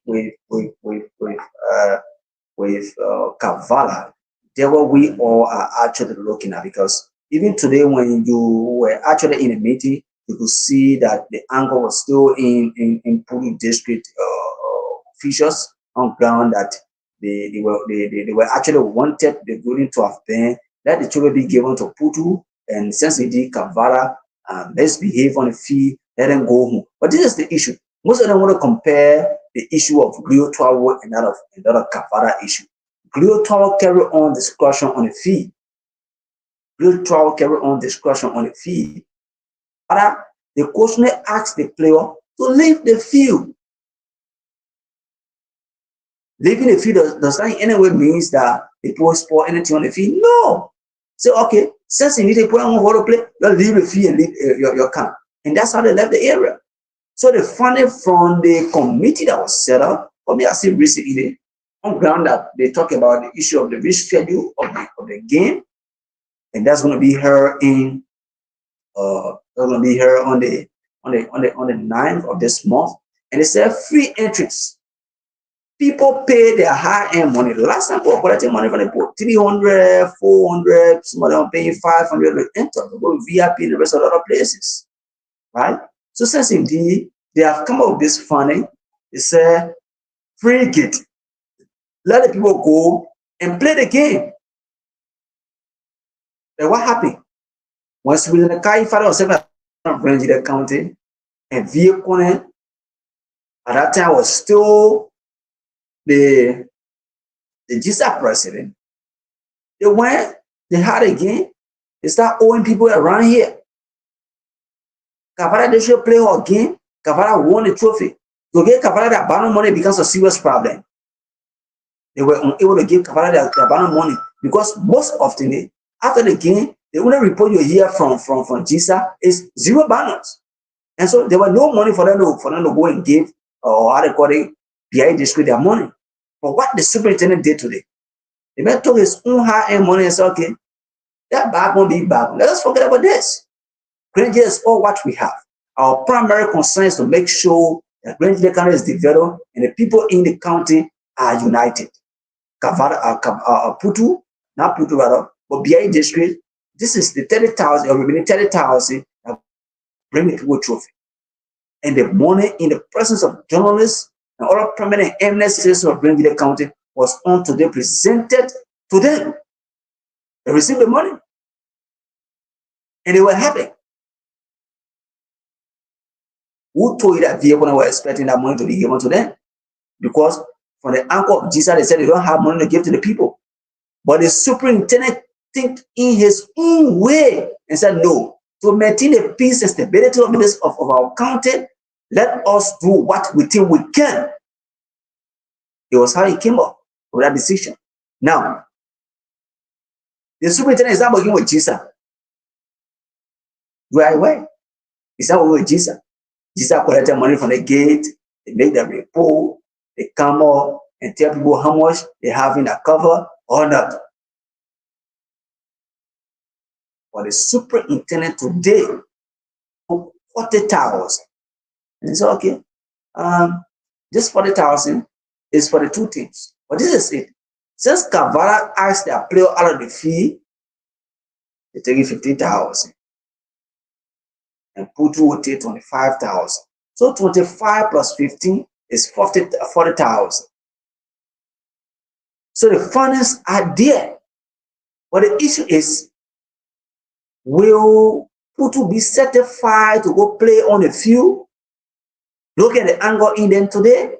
Kampala. There what we all are actually looking at, because even today when you were actually in a meeting, you could see that the angle was still in Putu district officials on ground that they were actually wanted the building to have been, let the children be given to Putu, and since they did Kampala, let's behave on the field, let them go home. But this is the issue. Most of them want to compare the issue of Glio Tower and that of Kampala issue. Glio Tower carry on discussion on the field. Glio Tower carry on discussion on the field. But the coach may ask the player to leave the field. Leaving the field does not in any way means that the player spoil anything on the field. No. Say, okay, since you need to put on water play, you'll leave the fee and leave your camp. And that's how they left the area. So the funding from the committee that was set up, for me, I see recently on ground that they talk about the issue of the reschedule of the game, and that's going to be here in that's going to be here on the 9th of this month. And they said free entrance. People pay their high-end money. The last time people collected money from the people, 300, 400, some of them paying 500 to enter to go to VIP and the rest of the other places, right? So since indeed they have come up with this funding, they said free gate. Let the people go and play the game. Then what happened? Once we in the car, father was seven branch in the county, and vehicle at that time was still the GISA president. They went, they had a game, they start owing people around here. Kavara, they should play our game. Kavara won the trophy. To get Kavara that abandoned money becomes a serious problem. They were unable to give Kavara the abandoned money because most often after the game, the only report you hear from GISA is 0 banners. And so there was no money for them to go and give or how they call it, PI district their money. But what the superintendent did today, the man took his own high-end money and said, okay, that bag won't be bad. Let us forget about this. Grenadier is all what we have. Our primary concern is to make sure that Grenadier County is developed and the people in the county are united. Putu, not Putu rather, but BI district, this is the 30,000 or remaining 30,000 that bring the people trophy. And the money in the presence of journalists and other prominent eminent citizens of Grenadier County was on today presented to them. They received the money. And they were happy. Who told you that vehicle were expecting that money to be given to them? Because from the anchor of GISA, they said they don't have money to give to the people. But the superintendent think in his own way and said, no, to maintain the peace and stability of our county, let us do what we think we can. It was how he came up with that decision. Now, the superintendent is not working with GISA. Right away. It's not working with GISA. GISA collected money from the gate, they make the report, they come up and tell people how much they have in a cover or not. But the superintendent today took 40,000. And he said, okay, this 40,000 is for the 2 teams. But this is it. Since Kavara asked their player out of the fee, they take 15,000. And Putu will take 25,000. So 25 plus 15 is 40,000. So the funds are there. But the issue is, will Putu be certified to go play on the field? Look at the angle in them today.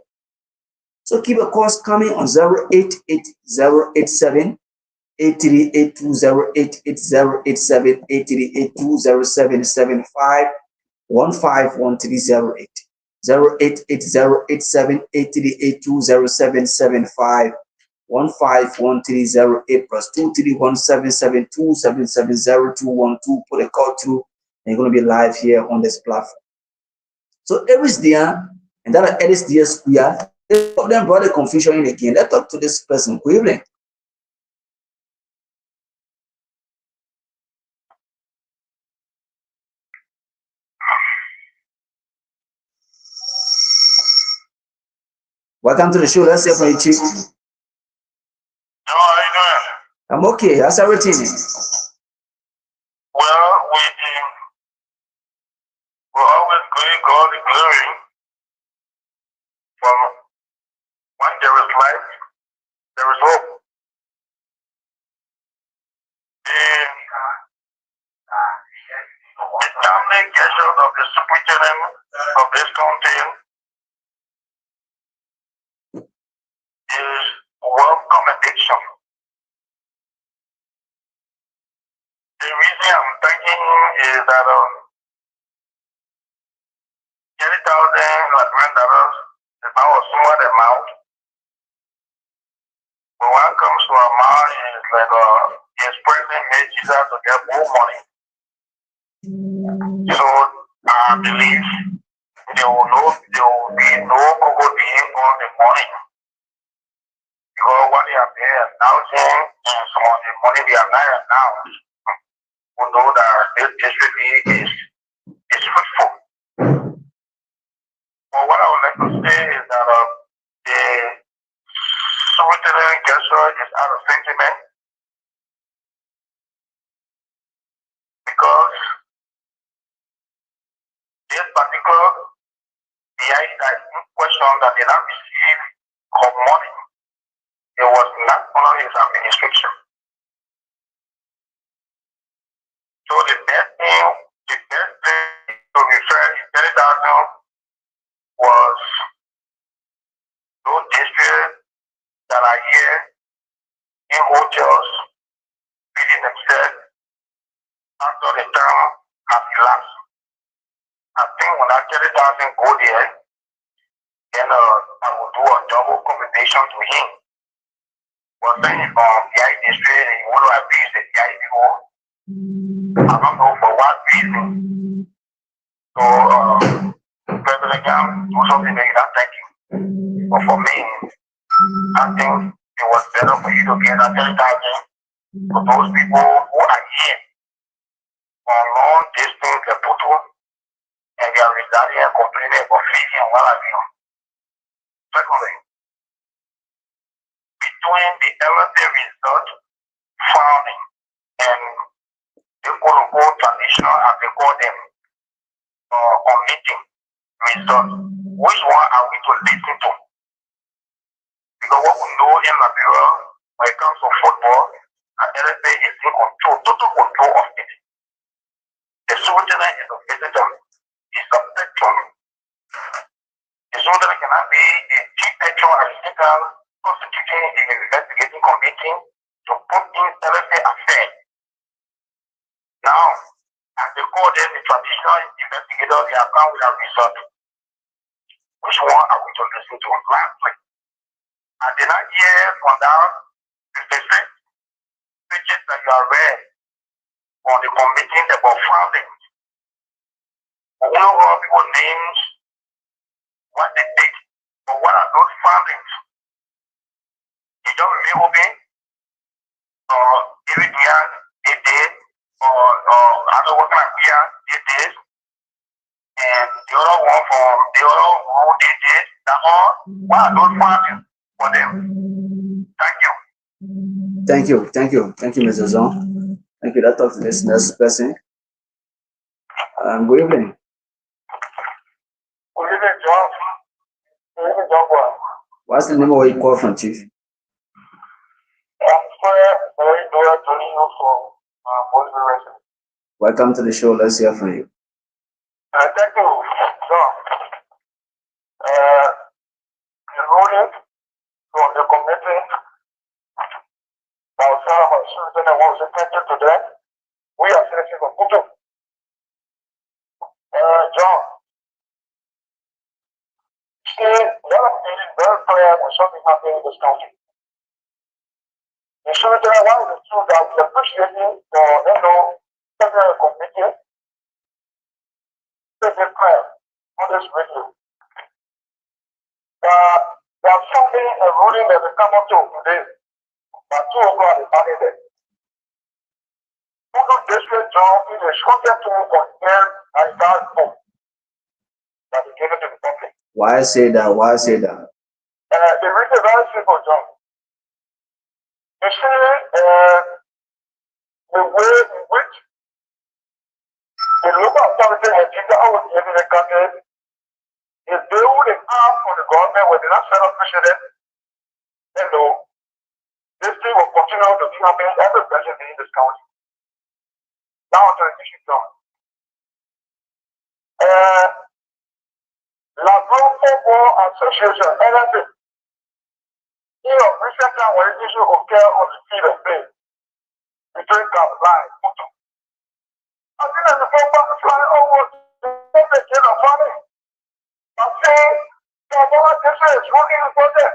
So keep a course coming on 088-087 8382088087 83820775 151308 088-087 83820775 151308 plus 231772770 put a call through and you're going to be live here on this platform. So Eris Dia and that Eris Dia Square, they of them brought the confusion in again. Let's talk to this person, Cleveland. Welcome to the show. Let's hear from you, Chief. How are you doing? I'm okay. How's everything? Well, we're always going God the glory. From when there is life, there is hope. The timely gesture of the superintendent of this county is welcome addiction. The reason I'm thanking him is that $30,000 is now a small amount. But when it comes to amount, it's like expressing his desire to get more money. So I believe there will be no crocodile on the money. Because what they are announcing and some of the money they are not announced, we know that this district is fruitful. But what I would like to say is that the superintendent gesture is out of sentiment because this particular BI that in question that did not receive her money, it was not under his administration. So the best thing to refer in 30,000 was those districts that are here in hotels feeding themselves after the term has elapsed. I think when that 30,000 go there, then I will do a double compensation to him. But then PI district and you want to abuse the PI people, I don't know for what reason. So President Gam, do something that you not thank you. But for me, I think it was better for you to get that 30,000 for those people who are here on long distance, the Putu, and they are residing and complaining about feeding and what have you. Secondly, between the LSA result founding and the quote-unquote traditional, as they call them, committing result, which one are we to listen to? Because what we know in Liberia, when it comes to football, LSA is in control, total control of it. The superintendent is a visitor, is a patron. The superintendent cannot be a chief patron at the central constituting an investigating committee to put in LSA affairs. Now, as they call them the traditional investigator, they are found with a result. Which one are we to listen to? Lastly, I did not hear from that specific pages that you are read on the committee about founding. We know all people's names, what they did, but what are those foundings? You don't remember me? Or David Dian, they did, or other working like we are, they did, and the other one from the other who they did, that all, what are those foundings for them? Thank you. Thank you, Mr. Zong. Thank you. That talks to this next person. Good evening. Good evening, John. Good evening, John. What's the name of your call from, Chief? I'm very glad to you from Bolivia. Welcome to the show. Let's hear from you. Thank you, John. The ruling from the committee that was found by Superintendent was attended to them. We are citizens of Putu. John, see, let us be very clear when something happens in this country. The Superintendent, one of the two that we appreciate you for federal committee, take it clear on this radio. There's something, a ruling that will come up to today, but 2 o'clock is not in there. Putu District John is a subject to compare and that book that is given to the public. Why say that? The reason is very simple, John. You see, the way in which the local authority has given our the country is building up on the government when they not set up precedent. This thing will continue to be happening every president in this country. Now to the issue, John. Labron Football Association, LFA, recent time when the issue of care on the field of play between Kabbalah and Putu. I think there's a football flying over the kid of money. I'm saying, Kabbalah, this is running for them.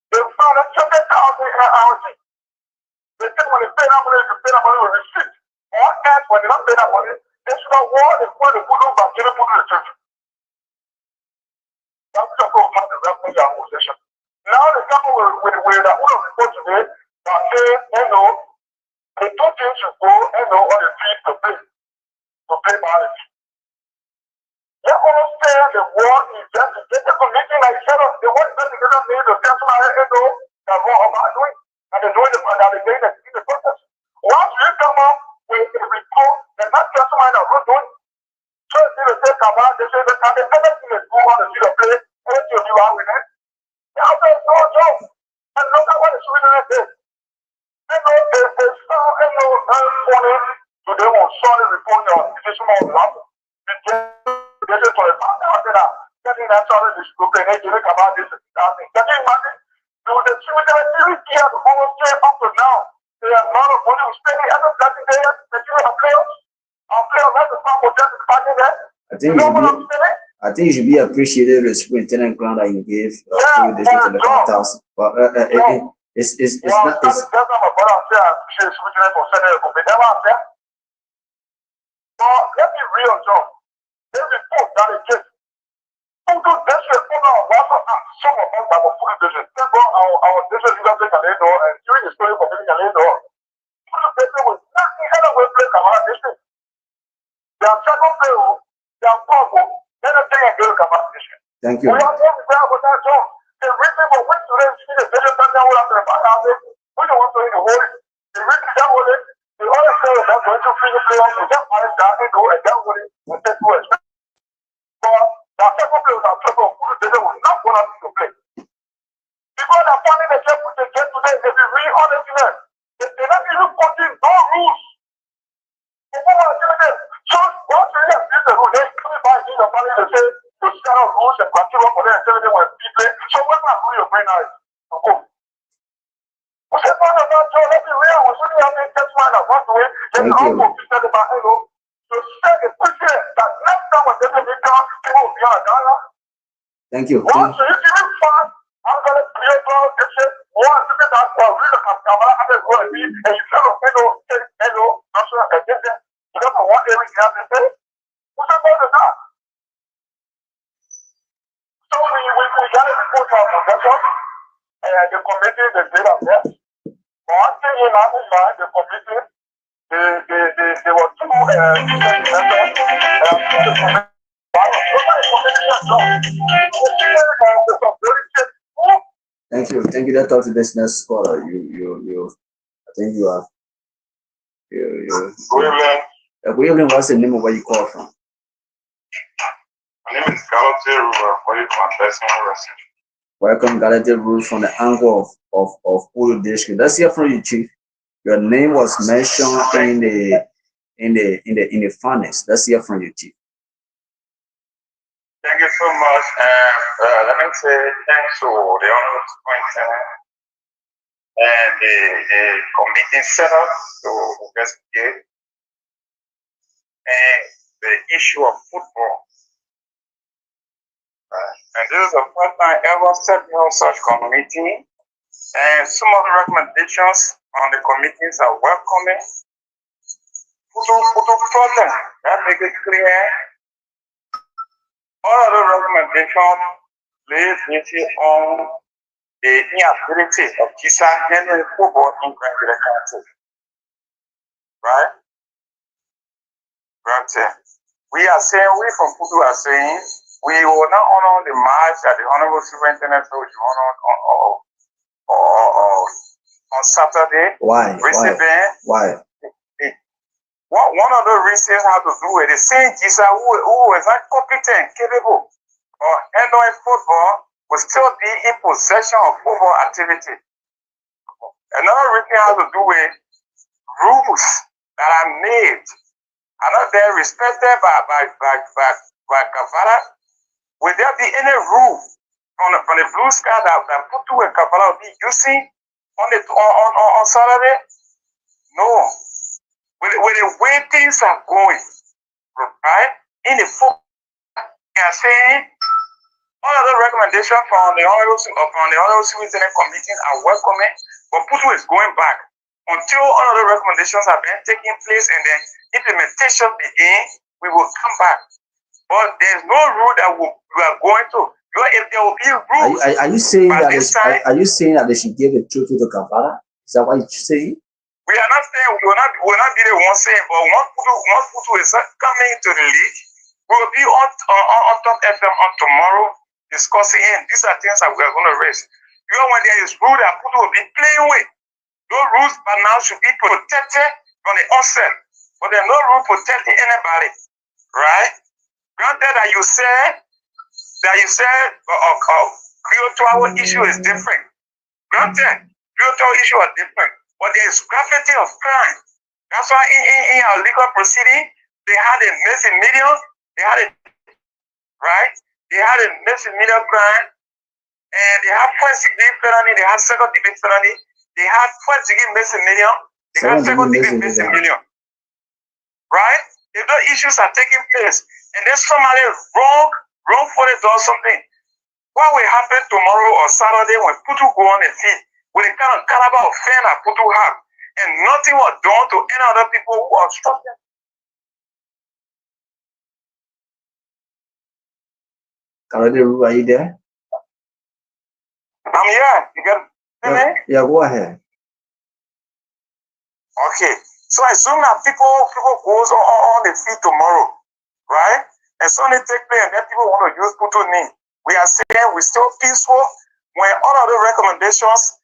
They found a 7,000 hours. They say when they pay that money, you pay that money with receipt. Or else, when they don't pay that money, they should have won the put the put back to the church. That's the whole part of that possession. Now the couple with that one report today that say, the two things should go, on the feet to pay marriage. They all say the war is just to get the committee like set up. The one that they don't need to cancel my that war about doing. And they're doing the process. Once you come up with a report, they're not cancel my that we're doing. So if they say come out, they say that everything is going on the field of play, everything will be wrong with it. Now there's no job. And look at what it's really like this. They sound funny to them on sorry report your decision on the lab. This is for a man out there. Getting that sorry this group and they come out this and that. Can you imagine? There was a activity at the whole state up to now. There are a lot of money spending every blessing there. The children are players. Our players have the farm just party there. I think you should be appreciated with the superintendent grant that you gave to the district of the 5,000. But it's not. But let me real, John. Every report that it gets. Some of us have a full vision. Our district leadership can lead and during the story committee can lead on. Full was nothing anyway play Kamara district. They are second play, they are powerful, anything and go to Kamara district. Thank you. We are going to grab with that job. The reason for which today see the vision that they will have to find out, we don't want to in the whole. The reason that was it, the other players are going to figure play off with that manage that and go and that with it and take to it. But the second players are trouble, they will not want us to play. People that finding the job they get today, if you really honest in them, they're not even putting no rules. People want to do this. So, once you have the rule, they come by the money to say, to set up rules and continue for them and tell them when people. So, what's not who you're bringing out to go? We said, no, Joe, let me real. We shouldn't have been test mine at one way. Then the uncle said about, to say the question that next time when they make down, people will be on a dollar. Thank you. Once you give fast, I'm going to clear about it. One, look at that, well, read the camera, and then go and be, and you tell them, I'm sure I get that. You don't know what area you have to say. What's up with that? So we got a report on professor, and the committee, they did our best. But one thing in our mind, the committee, they were two Thank you. Thank you. That talks to business scholar. I think you are. Good evening. What's the name of where you call from? My name is Galate Ruler, calling from personal residence. Welcome, Galate Ruler from the angle of Ulu District. Let's hear from you, Chief. Your name was mentioned in the finance. Let's hear from you, Chief. Thank you so much. Let me say thanks to the Honorable Superintendent and the committee set up to investigate and the issue of football. And this is the first time I ever set up such committee. And some of the recommendations on the committees are welcoming. Put problem that make it clear. All of the recommendations lays issue on the inability of TISA handling football in Granville County. Right? We are saying, we from Pudu are saying, we will not honor the march that the Honorable Superintendent told you on Saturday. Why? One of the reasons have to do with the same TISA who is not competent, capable of handling football will still be in possession of football activity. Another reason has to do with rules that are made are not there respected by Kavala. Will there be any rule from the Blue Sky that Putu and Kavala will be using on Saturday? No. With the way things are going, right? In the football, they are saying all of the recommendations from the Honorable Superintendent Committee are welcoming, but Putu is going back Until all of the recommendations have been taking place and then implementation begin, we will come back. But there's no rule that we are going to. If there will be rules, are you saying by that this time, are you saying that they should give the truth to Kampala? Is that what you're saying? we are not saying we will not be the one saying, but once Putu is coming to the league, we will be on Top FM on tomorrow discussing it. These are things that we are going to raise. When there is rule that Putu will be playing with, those rules by now should be protected from the onset. But there's no rule protecting anybody, right? Granted that you said Kyoto issue is different. Granted, Kyoto issue are different, but there is gravity of crime. That's why in our legal proceeding, they had a missing million, they had a missing million crime, and they have first degree felony, they have second degree felony, they have first degree missing million, they have second degree missing million. Right? If those issues are taking place, and then somebody wrongfully does something, what will happen tomorrow or Saturday when Putu go on the field with the kind of caliber of fan that Putu have, and nothing was done to any other people who are struggling? Karade, are you there? I'm here. You get me? Yeah, go ahead. Okay. So I assume that people goes on the field tomorrow, right? And something take place, and then people want to use Putu name. We are saying we're still peaceful when all of the recommendations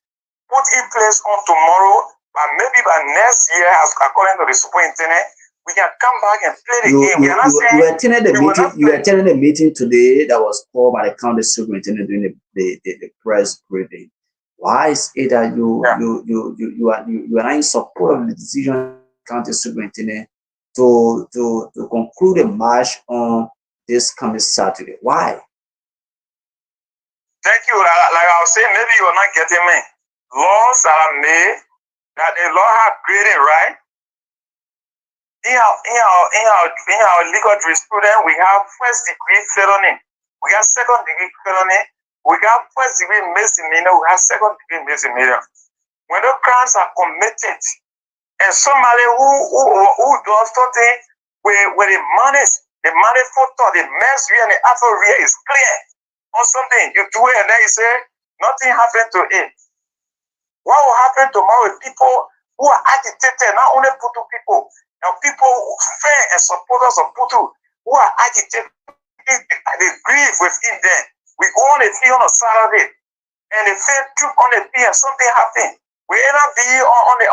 put in place on tomorrow, but maybe by next year, as according to the superintendent, we can come back and play the game. We are not saying you attended the meeting today that was called by the county superintendent during the press briefing. Why is it that you are not in support of the decision of the county superintendent to conclude a march on this coming Saturday? Why? Thank you. Like I was saying, maybe you are not getting me. Laws that are made that the law have created, right? In our legal jurisprudence, we have first degree felony, we have second degree felony, we have first degree misdemeanor, we have second degree misdemeanor. When those crimes are committed, and somebody who does something where the manifesto, the mess and the after is clear on something, you do it and then you say nothing happened to it. What will happen tomorrow with people who are agitated, not only Putu people, and people, fans and supporters of Putu, who are agitated, they grieve within them. We go on the field on a Saturday, and the fan troop on the field, and something happened. We end up being on the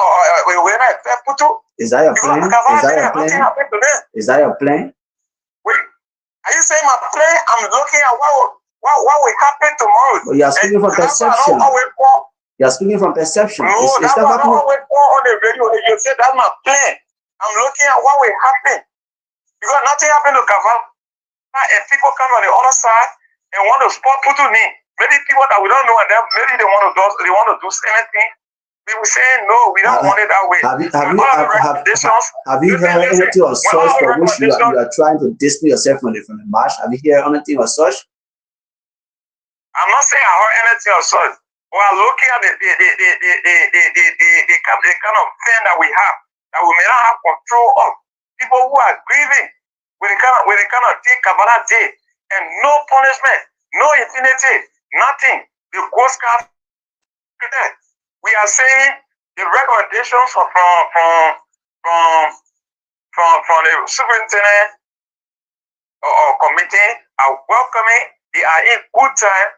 we end up Putu. Is that your plan? Is that your plan? Wait, are you saying my plan? I'm looking at what will happen tomorrow. But you are speaking from perception. You are speaking from perception. No, that's not what we on the radio. You said that's my plan. I'm looking at what will happen. Because nothing happened to Kavala. And people come on the other side and want to spot Putu name. Maybe people that we don't know, and then maybe they want to do anything. We will say no, we don't want it that way. Have you heard anything of such for which you are trying to distance yourself from the march? Have you heard anything of such? I'm not saying I heard anything of such. We're looking at the kind of thing that we have, that we may not have control of. People who are grieving with the kind of thing Kavala did, and no punishment, no impunity, nothing. The Coast Guard, we are saying the recommendations from the superintendent or committee are welcoming. They are in good time.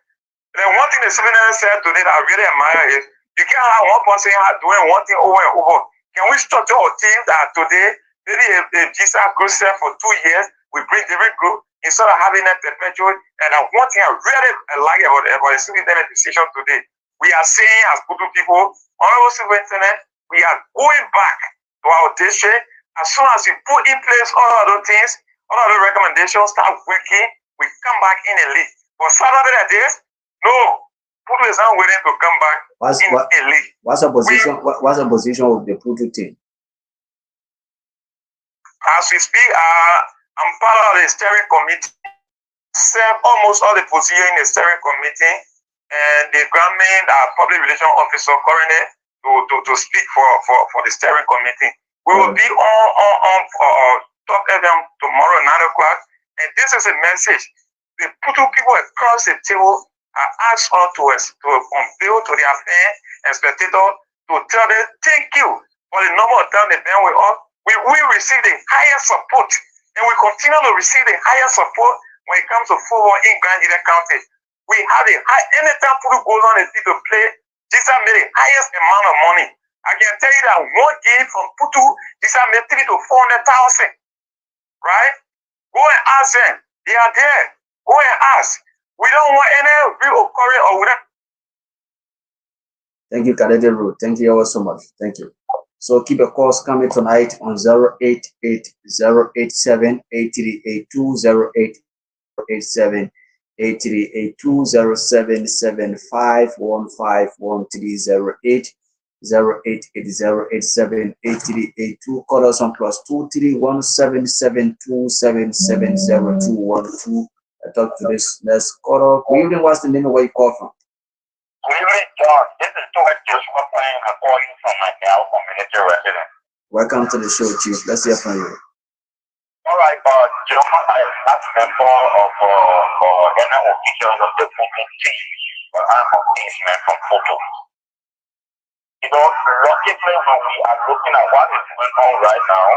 Then one thing the superintendent said today that I really admire is you can't have one person doing one thing over and over. Can we structure our team that today, maybe if Jesus goes there for 2 years, we bring different group instead of having that perpetual. And one thing I really like about the superintendent decision today, we are saying as Putu people, honorable superintendent, we are going back to our district. As soon as we put in place all of those things, all of the recommendations start working, we come back in a league. But Saturday like this, no, Putu is not willing to come back in a league. What's the position? What's the position of the Putu team? As we speak, I'm part of the steering committee. Serve almost all the positions in the steering committee, and the government public relations officer currently to speak for the steering committee. We will be on Top FM tomorrow 9 o'clock, and this is a message. The Putu people across the table are asked us to unveil to their fans and spectators to tell them thank you for the number of times they've been with us. We receive the highest support, and we continue to receive the highest support when it comes to football in Grand Union County. We have the high, anytime Putu goes on the field to play, this has made the highest amount of money. I can tell you that one game from Putu, this has made 300,000 to 400,000. Right? Go and ask them. They are there. Go and ask. We don't want any real occurrence or whatever. Thank you, Kadede Road. Thank you all so much. Thank you. So keep your calls coming tonight on 088-087-8382, 087-8382, 08087-8382. Call us on +231 772770212. I talk to this next caller. Good evening. What's the name of where you call from? Good evening, John. This is Stuart Joshua Payne. I'm calling from my now community resident. Welcome to the show, Chief. Let's hear from you. All right, John, I am not a member of any officials of the Putu team, but I'm a policeman from Putu. You know, logically, when we are looking at what is going on right now,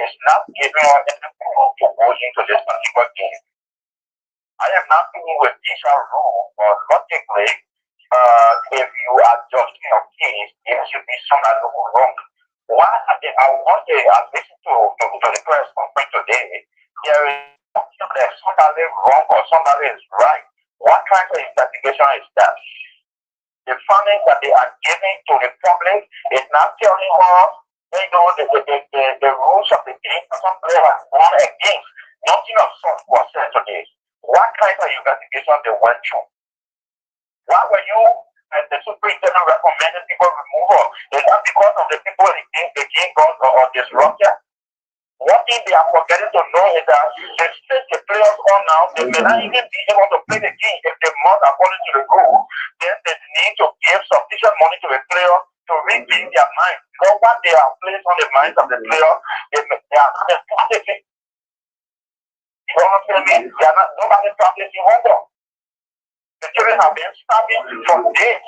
it's not giving us any proof to go into this particular game. I am not dealing with visa rule, but logically, if you are judging your case, there should be some that go wrong. I listened to the press conference today. There is something that somebody wrong or somebody is right. What kind of investigation is that? The funding that they are giving to the public is not telling us, they know the rules of the game. Some players have gone against. Nothing of such was said today. What kind of investigation they went through? Why were you and the superintendent recommended people remove her? Is that because of the people the game got or disrupted? One thing they are forgetting to know is that they state the players on now, they may not even be able to play the game if they must according to the rule. Then they need to give sufficient money to the player to regain their mind. Because what they are placed on the minds of the player, they are not practicing. You know what I'm saying? They are not, nobody practicing homework. The children have been starving for days.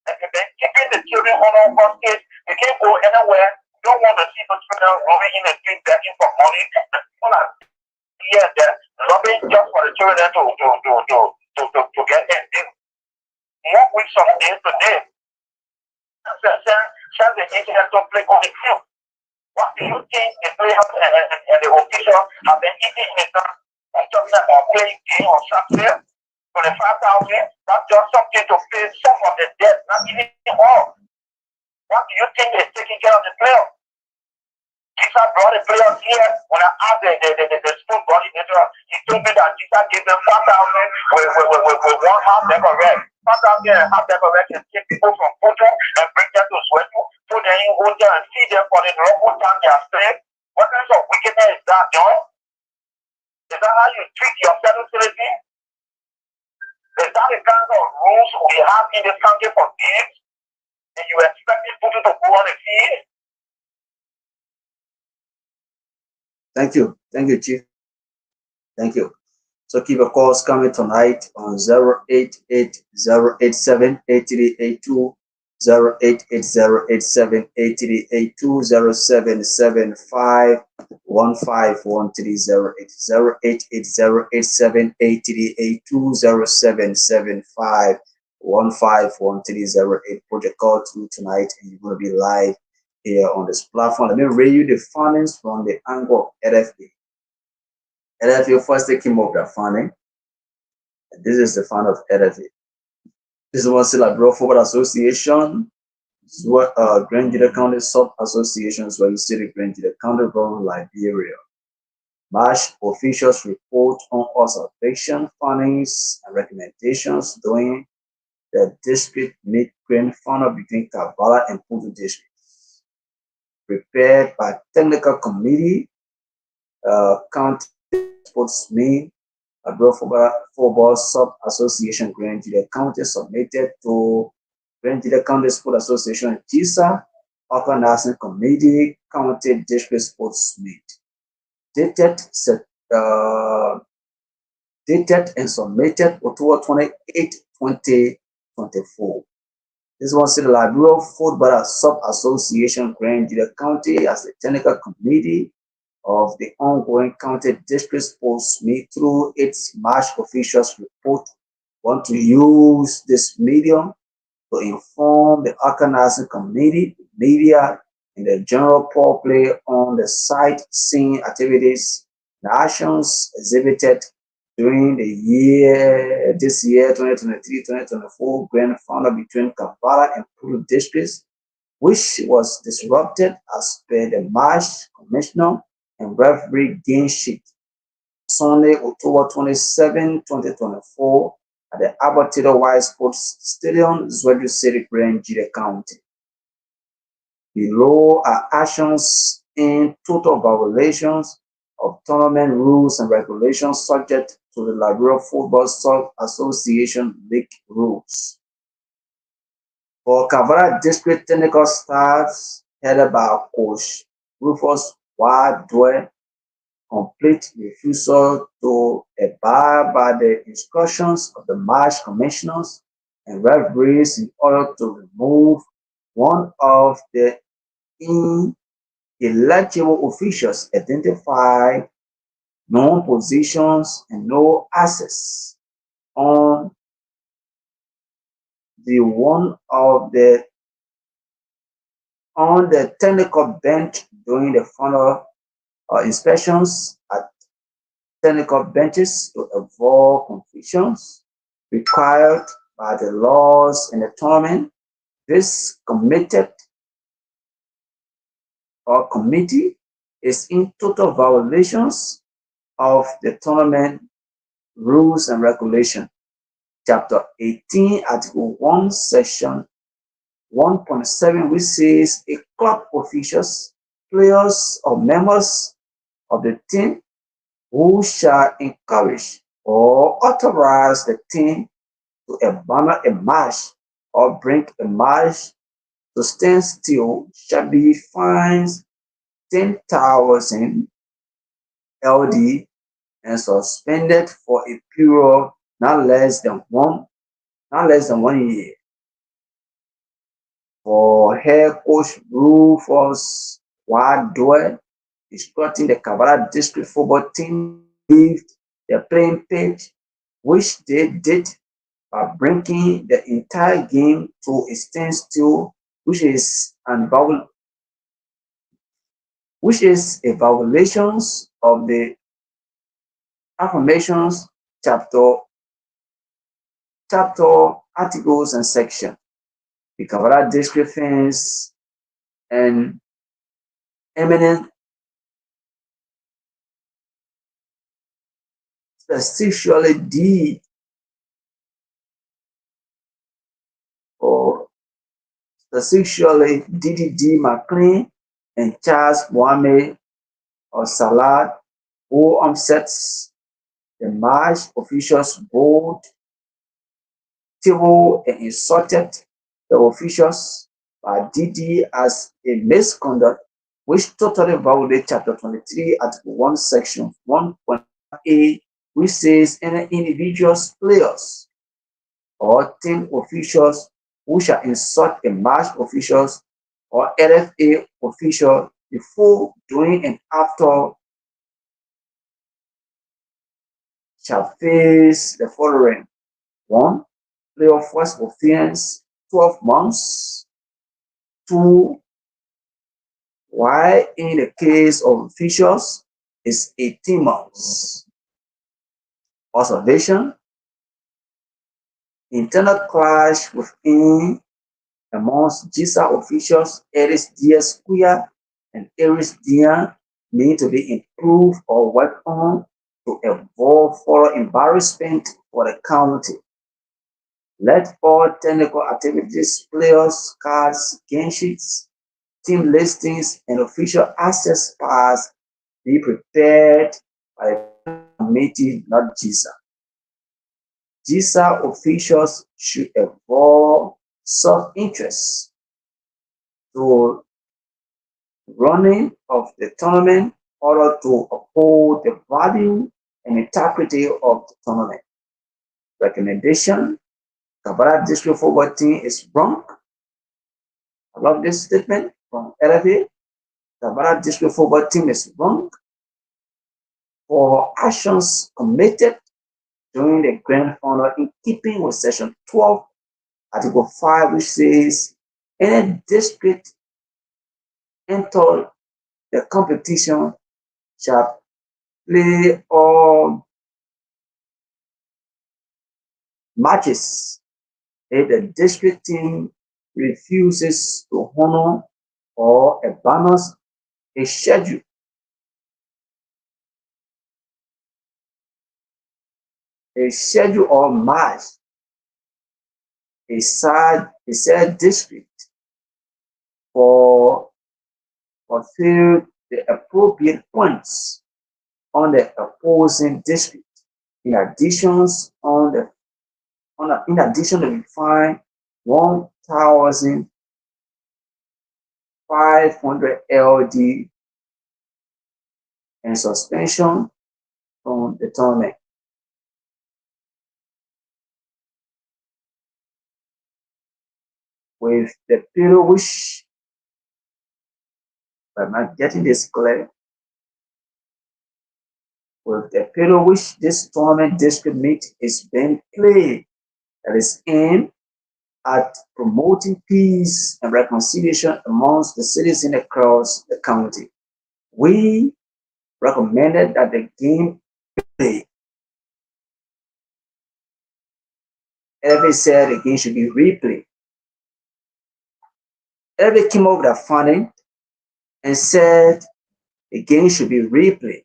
And they've been keeping the children on our hostage. They can't go anywhere. Don't want to see the children roaming in the street begging for money. People are here there lobbying just for the children to get in. 1 week from days to day. Send the incident to play on the field. What do you think the players and the officials have been eating in the talking about playing game on Saturday? 25,000, that's just something to pay some of the debt, not even all. What do you think is taking care of the player? Gisa brought the players here. When I asked the school body leader, he told me that Gisa gave them 5,000 with one half decorate. 5,000 and half decorate can take people from Putu and bring them to Swetu, put them in hotel and feed them for the local time they are staying. What kind of wickedness is that, John? Is that how you treat your fellow citizens? Is that the kind of rules we have in this country for kids? And you expect people to go on the field? Thank you. Thank you, Chief. Thank you. So keep your calls coming tonight on 088-087-8382, 088-087-8382, 0775-151308, 088-087-8382, 0775-151308. Put your call through tonight and you're going to be live here on this platform. Let me read you the findings from the angle of LFA. LFA first came up with the funding. This is the fund of LFA. This is one still a Bro Football Association, Grand Jida County Sub Associations, where you see the Grand Jida County from Liberia. March officials report on observation, findings, and recommendations during the district mid-grain funnel between Kavala and Putu districts. Prepared by technical committee, county sportsmen, Bro Football Sub Association Grand Jida County submitted to Grand Gila County Sport Association, GISA, Organizing Committee, County District Sports Meet. Dated and submitted October 28, 2024. This was the Liberia Football Sub-Association Grand Gila County as the technical committee of the ongoing county district sports meet through its match officials report want to use this medium to inform the organizing committee, media, and the general public on the sightseeing activities and actions exhibited during the year 2023-2024 grand final between Kampala and Pulu districts, which was disrupted as per the match commissioner and referee game sheet. Sunday, October 27, 2024, at the Abattoir White Sports Stadium, Zwedu City, Grand Gila County. Below are actions in total violations of tournament rules and regulations subject to the Liberia Football Association League rules. For Kampala District Technical Staffs, headed by Coach Rufus Wadwe, complete refusal to abide by the instructions of the match commissioners and referees in order to remove one of the ineligible officials identified, known positions and no access on the technical bench during the final inspections at technical benches to avoid confusions required by the laws in the tournament. This committee is in total violations of the tournament rules and regulations. Chapter 18, Article 1, Section 1.7, which says a club officials, players, or members of the team who shall encourage or authorize the team to abandon a match or bring a match to stand still shall be fined 10,000 LD and suspended for a period not less than 1 year. For head coach Rufus Wadwe, instructing the Kampala District football team leave the playing pitch, which they did by bringing the entire game to a standstill, which is a violation of the affirmations chapter, articles, and section. The Kampala District fans and eminent specifically DDD McLean and Charles Mohammed or Salad, who upsets the match officials board table and insulted the officials by DD as a misconduct, which totally violates Chapter 23, Article 1, Section 1.A, which says any individuals, players, or team officials who shall insult a match officials or LFA official before, during, and after shall face the following: 1. Player first offense, 12 months. 2. While in the case of officials, is 18 months. Observation: internal clash within amongst GISA officials, Aris Diaz Kuya and Aris Dian need to be improved or worked on to avoid further embarrassment for the county. Let all technical activities, players, cards, game sheets, team listings, and official access pass be prepared by the committee, not GISA. GISA officials should avoid self-interest to running of the tournament in order to uphold the value and integrity of the tournament. Recommendation: Kabbalah District Football Team is wrong. I love this statement from LFA. Kabbalah District Football Team is wrong for actions committed during the grand final in keeping with section 12, article 5, which says any district enter the competition shall play all matches if the district team refuses to honor or abandons a schedule. A schedule or match a said district for fulfill the appropriate points on the opposing district. In addition, in addition, to fine 1,500 LD and suspension from the tournament. With the period which, am I getting this clear? With the period which this tournament district meet is being played, that is aimed at promoting peace and reconciliation amongst the citizens across the county. We recommended that the game play. Every said the game should be replayed. Every came up with a funding and said the game should be replayed.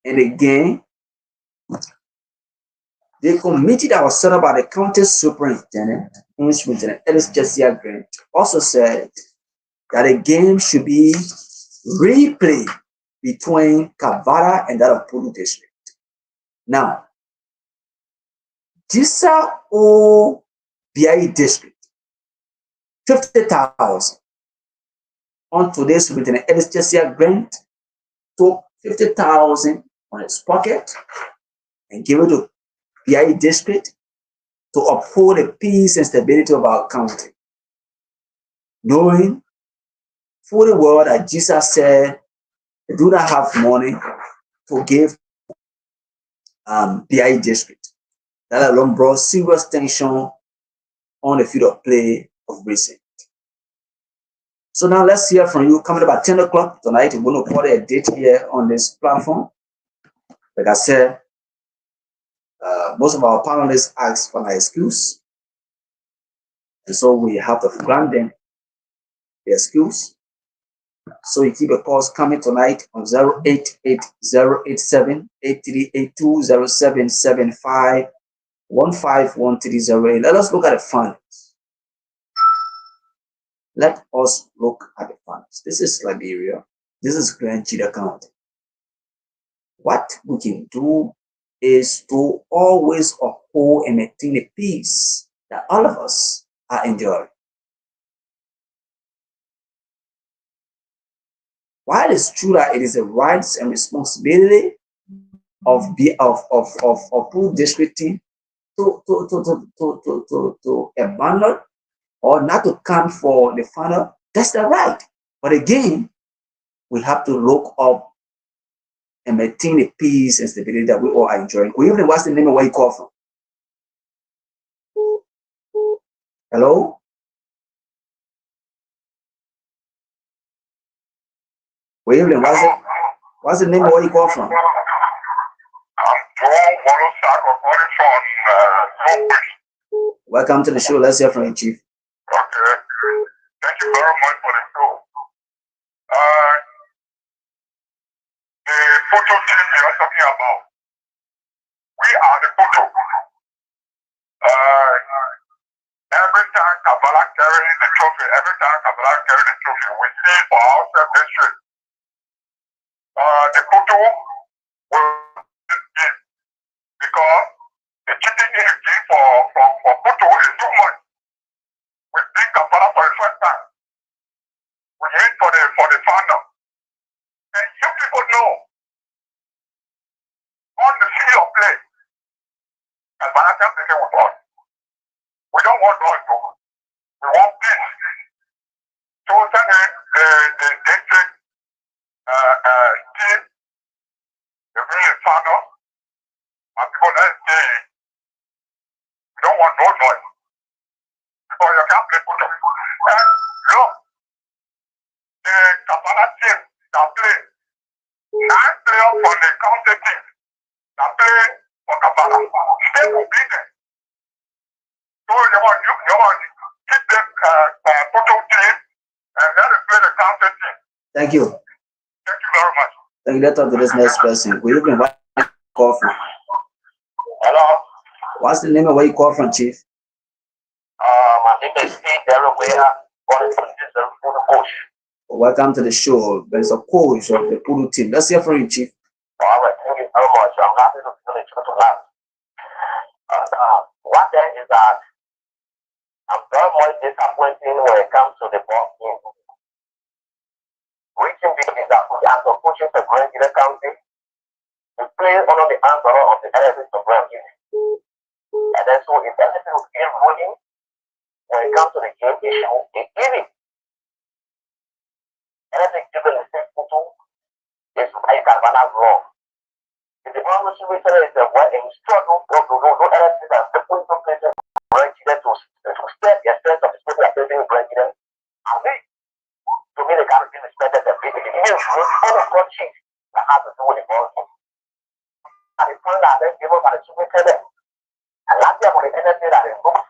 And again, the committee that was set up by the county superintendent, Ellis Jesse Grant, also said that the game should be replayed between Kavara and that of Pulu District. Now, Jisa O BIE District, 50,000 on today's Superintendent Ellis Jesse Grant took 50,000 on his pocket and gave it to BIE District to uphold the peace and stability of our county, knowing fully well that Jesus said they do not have money to give BIE District. That alone brought serious tension on the field of play of recent. So now let's hear from you. Coming about 10 o'clock tonight, we're going to put a date here on this platform. Like I said, most of our panelists ask for my excuse. And so we have to grant them the excuse. So you keep the calls coming tonight on 088-087-8382-0775-151308. Let us look at the funds. Let us look at the funds. This is Liberia. This is Grand Chida County. What we can do is to always uphold and maintain the peace that all of us are enjoying. While it's true that it is a rights and responsibility of Pulu District team to abandon or not to come for the final, that's the right. But again, we have to look up and maintain the peace and stability that we all are enjoying. We even what's the name of where you call from? Hello? William, what's the name of where you call from? I'm Joel Wolosak, calling from Welcome to the show. Let's hear from you, Chief. Okay. Thank you very much for the show. The photo team you are talking about, we are the photo. Every time Kabbalah carries the trophy, we see for ourselves district. The photo will give because the cheating in the game for photo is too much. complicated with us. We don't want noise, though. We want peace. So send the district chief, the village father, and people that say, we don't want no noise. Because you can't play football. And look, the Kapala team that play, 9 players from the county team that play for Kapala, they will beat them. So you want to keep the football team and let us play the county team. Thank you. Thank you very much. Thank you. Let's talk to this next person. Where you been? Where you call from? Hello. What's the name of where you call from, Chief? My name is Steve Delaware, calling from this Pudu coach. Welcome to the show. There's a coach of the Pudu team. Let's hear from you, Chief. All right, thank you very much. I'm happy to finish to last. One thing is that I'm very much disappointed when it comes to the ball game. Reaching big is that we are coaching the Grand Union County. We play under the umbrella of the elements of Grand Union. And then so if anything is in ruling, when it comes to the game issue, it's easy. Anything given the same photo is like Galvana's law. If the one which we say is the way in struggle, do anything that the point of places president to step the strength of the people that are facing president. And we, to me, they can't be respected. Even all of God chief that has to do with the ball game. And the point that they give up by the superintendent. And last year, for the energy that is booked,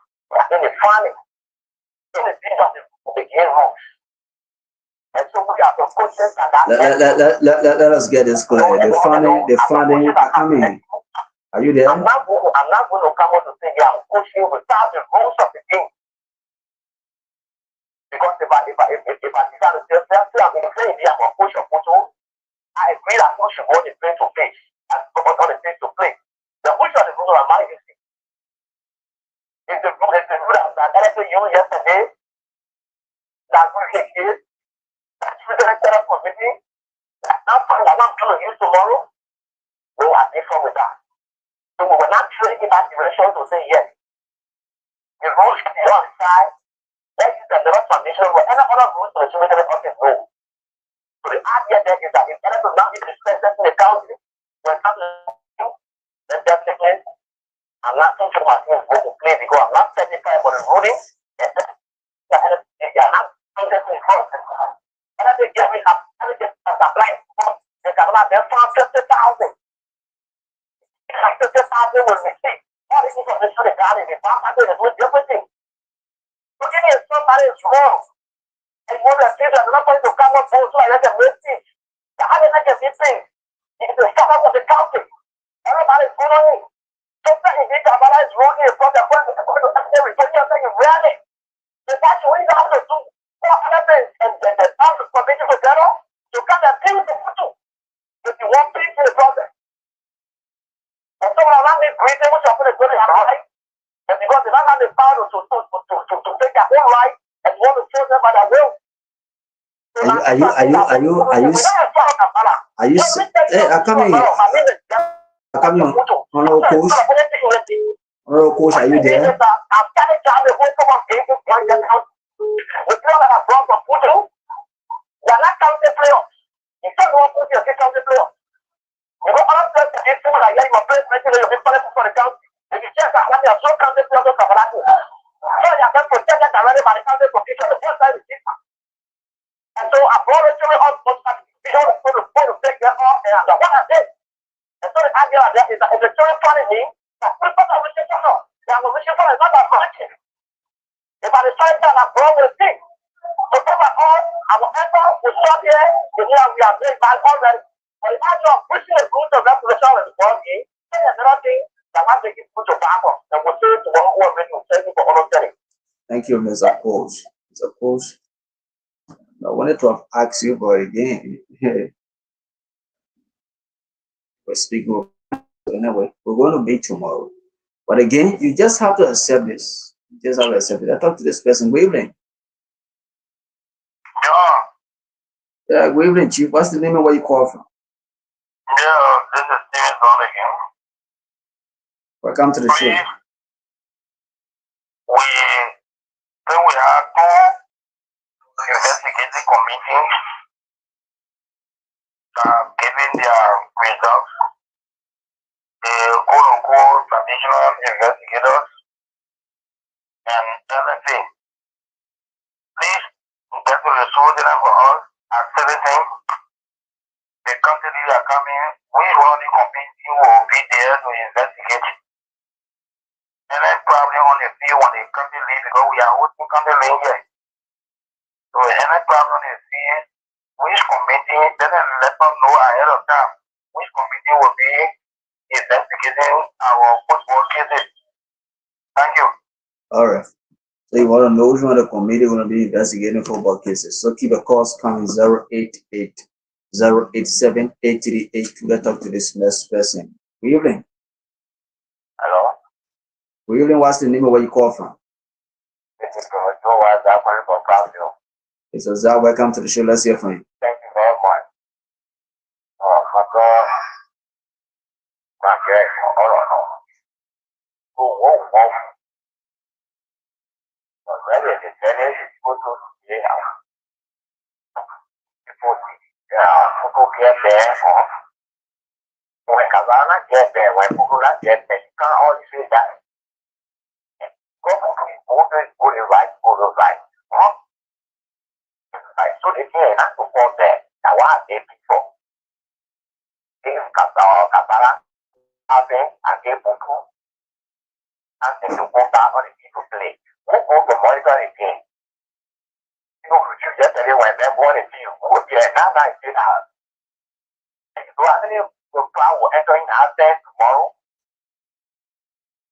in the farming, in the business of the game rules. And so we are the coaches and that. Let us get this clear. The funding, I mean, are you there? I'm not going to come out to say, yeah, I'm coaching without the rules of the game. Because if I decide to say, I'm going to play here, I'm a coach of football, I agree that we should go on the face to face and on the face to play. The which are the rules of management? It's the rule that LFA used yesterday, that we take it, that children set up for meeting, that now find that I'm going to use tomorrow. We are different with that. So we were not trading in that direction to say yes. The rules should be on the side. That is another foundation where any other rules to the children of the no. So the idea there is that if anything not be respected in the county, when it comes to then definitely I'm not thinking my team is going to play because I'm not certified for the ruling. And I'm not contesting first. And I think get me up, I think get applying for the government, they're from 50,000. 50,000 will receive. All this information is done in the farm, I think it's doing everything. So if somebody is wrong, and you want to see that another person to come up for so I let them receive. The having like a thing, it's the start of the county. Everybody is following. Sometimes if the government is wrong, it's from the point of the country, you're really. The fact when you have to do all other things and the house of committee to settle, you can't appeal the photo. If you want peace in the process. And so around this breathing, which are going to have right, and because they don't have the power to take their own right and want to show them by their will. Are you I come in. Honorable coach, are you there? And so I brought it to me on to take them off and what I did. And so the idea of that is that if the children follow me, that people are wishing for her. They are wishing for her, not that much. If I decide that I'm wrong with things, so come on, I will enter, we stop here, we are doing bad already. And the idea of pushing the good of that to the child is wrong, then another thing that I think is good to battle. And we'll say to one who are making saving for all of them. Thank you, Mr. Coach. Mr. Coach, I wanted to ask you, but again, we're speaking. Anyway, we're going to meet tomorrow. But again, you just have to accept this. You just have to accept it. I talked to this person, Waveling. Yeah, Waveling, Chief. What's the name of where you call from? Yeah, this is Steven Donoghue. Welcome to the show. then we have two investigative committees giving their results. The quote-unquote traditional investigators and LFA. Please get the results for us at 17. The country are coming. Which one of the committee will be there to investigate? And then probably on the field when the country leave because we are hosting country leave here. So any problem on the field, which committee doesn't let us know ahead of time which committee will be investigating our football cases. Thank you. All right. So you want to know which one of the committee will be investigating football cases. So keep a calls coming 088-087-8382. Let's talk to this next person. Good evening. Hello. Good evening. What's the name of where you call from? This is Joe Wazza calling from Brownsville. It's Azar. Welcome to the show. Let's hear from you. Thank you very much. My God. My God. Hold on. Whoa. Already the finish is good to see now. People get there, when Kavana get there, when Pukula get there, you can't always say that. Go to the right. Right, so the day not to go there. Now what they before? If Kabbalah, Aben, and they Puku, and they to go back on the people play. Who go to monitor the game? You know, you yesterday when they born in you, who be another night did have. So I think the crowd will enter in after tomorrow.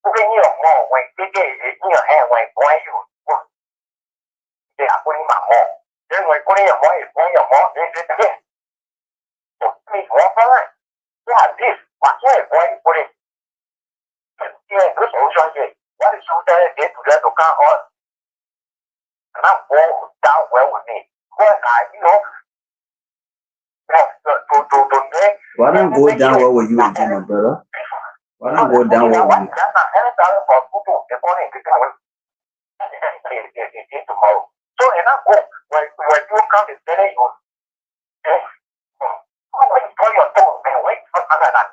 Who can hear more when they get in your hand when you they are putting my mom. Then when putting your mom, they say again. So please walk around. Yeah, this, what's your boy put it? Yeah, this ocean here. What is so that they to let to come on? And I'm going down well with me. When Why don't go down well with you again, my brother? Why don't go down well with you? That's not anything for people. The morning, tomorrow. So, and I go, when you come to tell you, wait for your toe, and wait for another.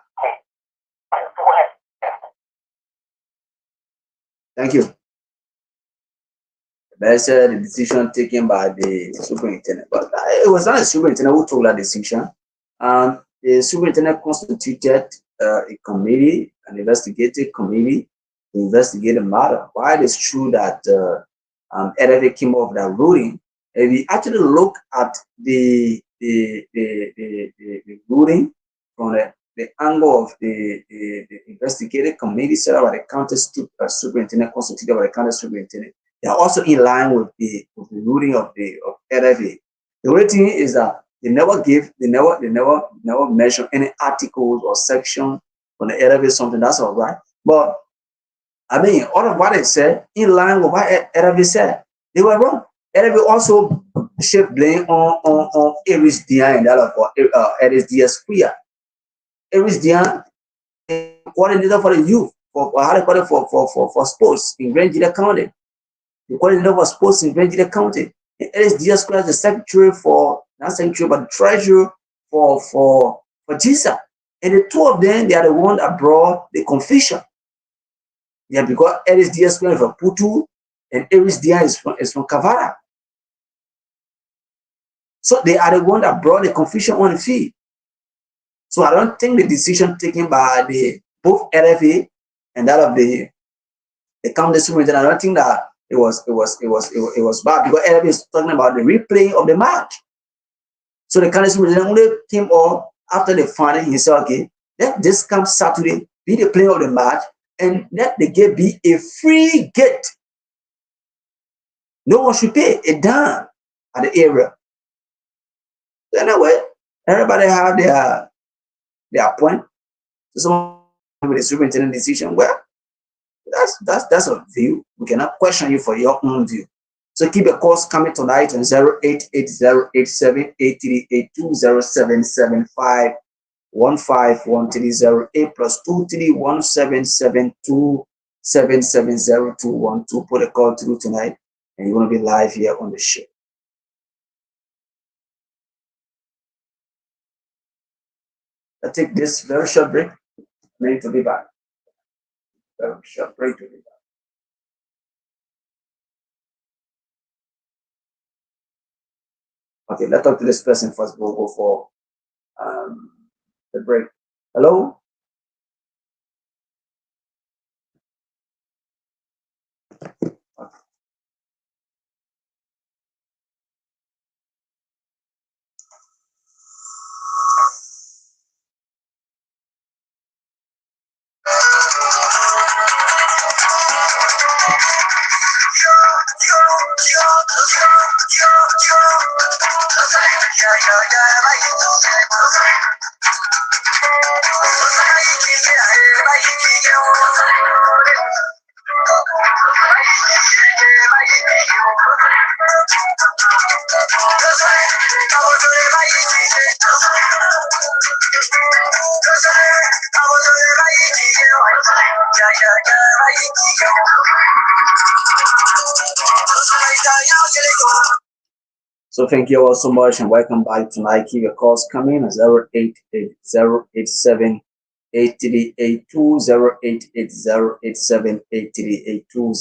Thank you. That's the decision taken by the superintendent. But it was not the superintendent who took that decision. The superintendent constituted a committee, an investigative committee, to investigate the matter. While it is true that LFA came up with that ruling, if we actually look at the ruling from the angle of the investigative committee set up by the county superintendent, constituted by the county superintendent, they are also in line with the ruling of LFA. The only thing is that they never mention any articles or section from the LFA, something that's all right. But I mean, all of what they said, in line with what LFA said, they were wrong. LFA also should blame on Aries Dian and that of Aries Diaz-Quia. Aries Dian, coordinator for the youth, for sports in Grand Gila County. The coordinator for sports in Grand Gila County. And Aries Diaz-Quia is the secretary for, not secretary, but the treasurer for GISA. And the two of them, they are the one that brought the confusion. Yeah, because Aries Diaz-Quia is from Putu and Aries Dian is from Kavara. So they are the one that brought the confusion on the field. So I don't think the decision taken by both LFA and that of the county superintendent, I don't think that it was bad, because LFA is talking about the replay of the match. So the county superintendent only came up after the final. He said, okay, let this come Saturday be the play of the match, and let the gate be a free gate. No one should pay a dime at the area. So anyway, everybody have their point. So someone with the superintendent decision, well, that's a view. We cannot question you for your own view. So keep your calls coming tonight on 088-087-8382-0775-151308 +2317722 770-212. Put a call through tonight, and you're going to be live here on the show. I'll take this very short break. Ready to be back. Very short break to be back. Okay, let's talk to this person first. We'll go for the break. Hello? So thank you all so much and welcome back tonight. Keep your calls coming at 0880878382, 0880878382,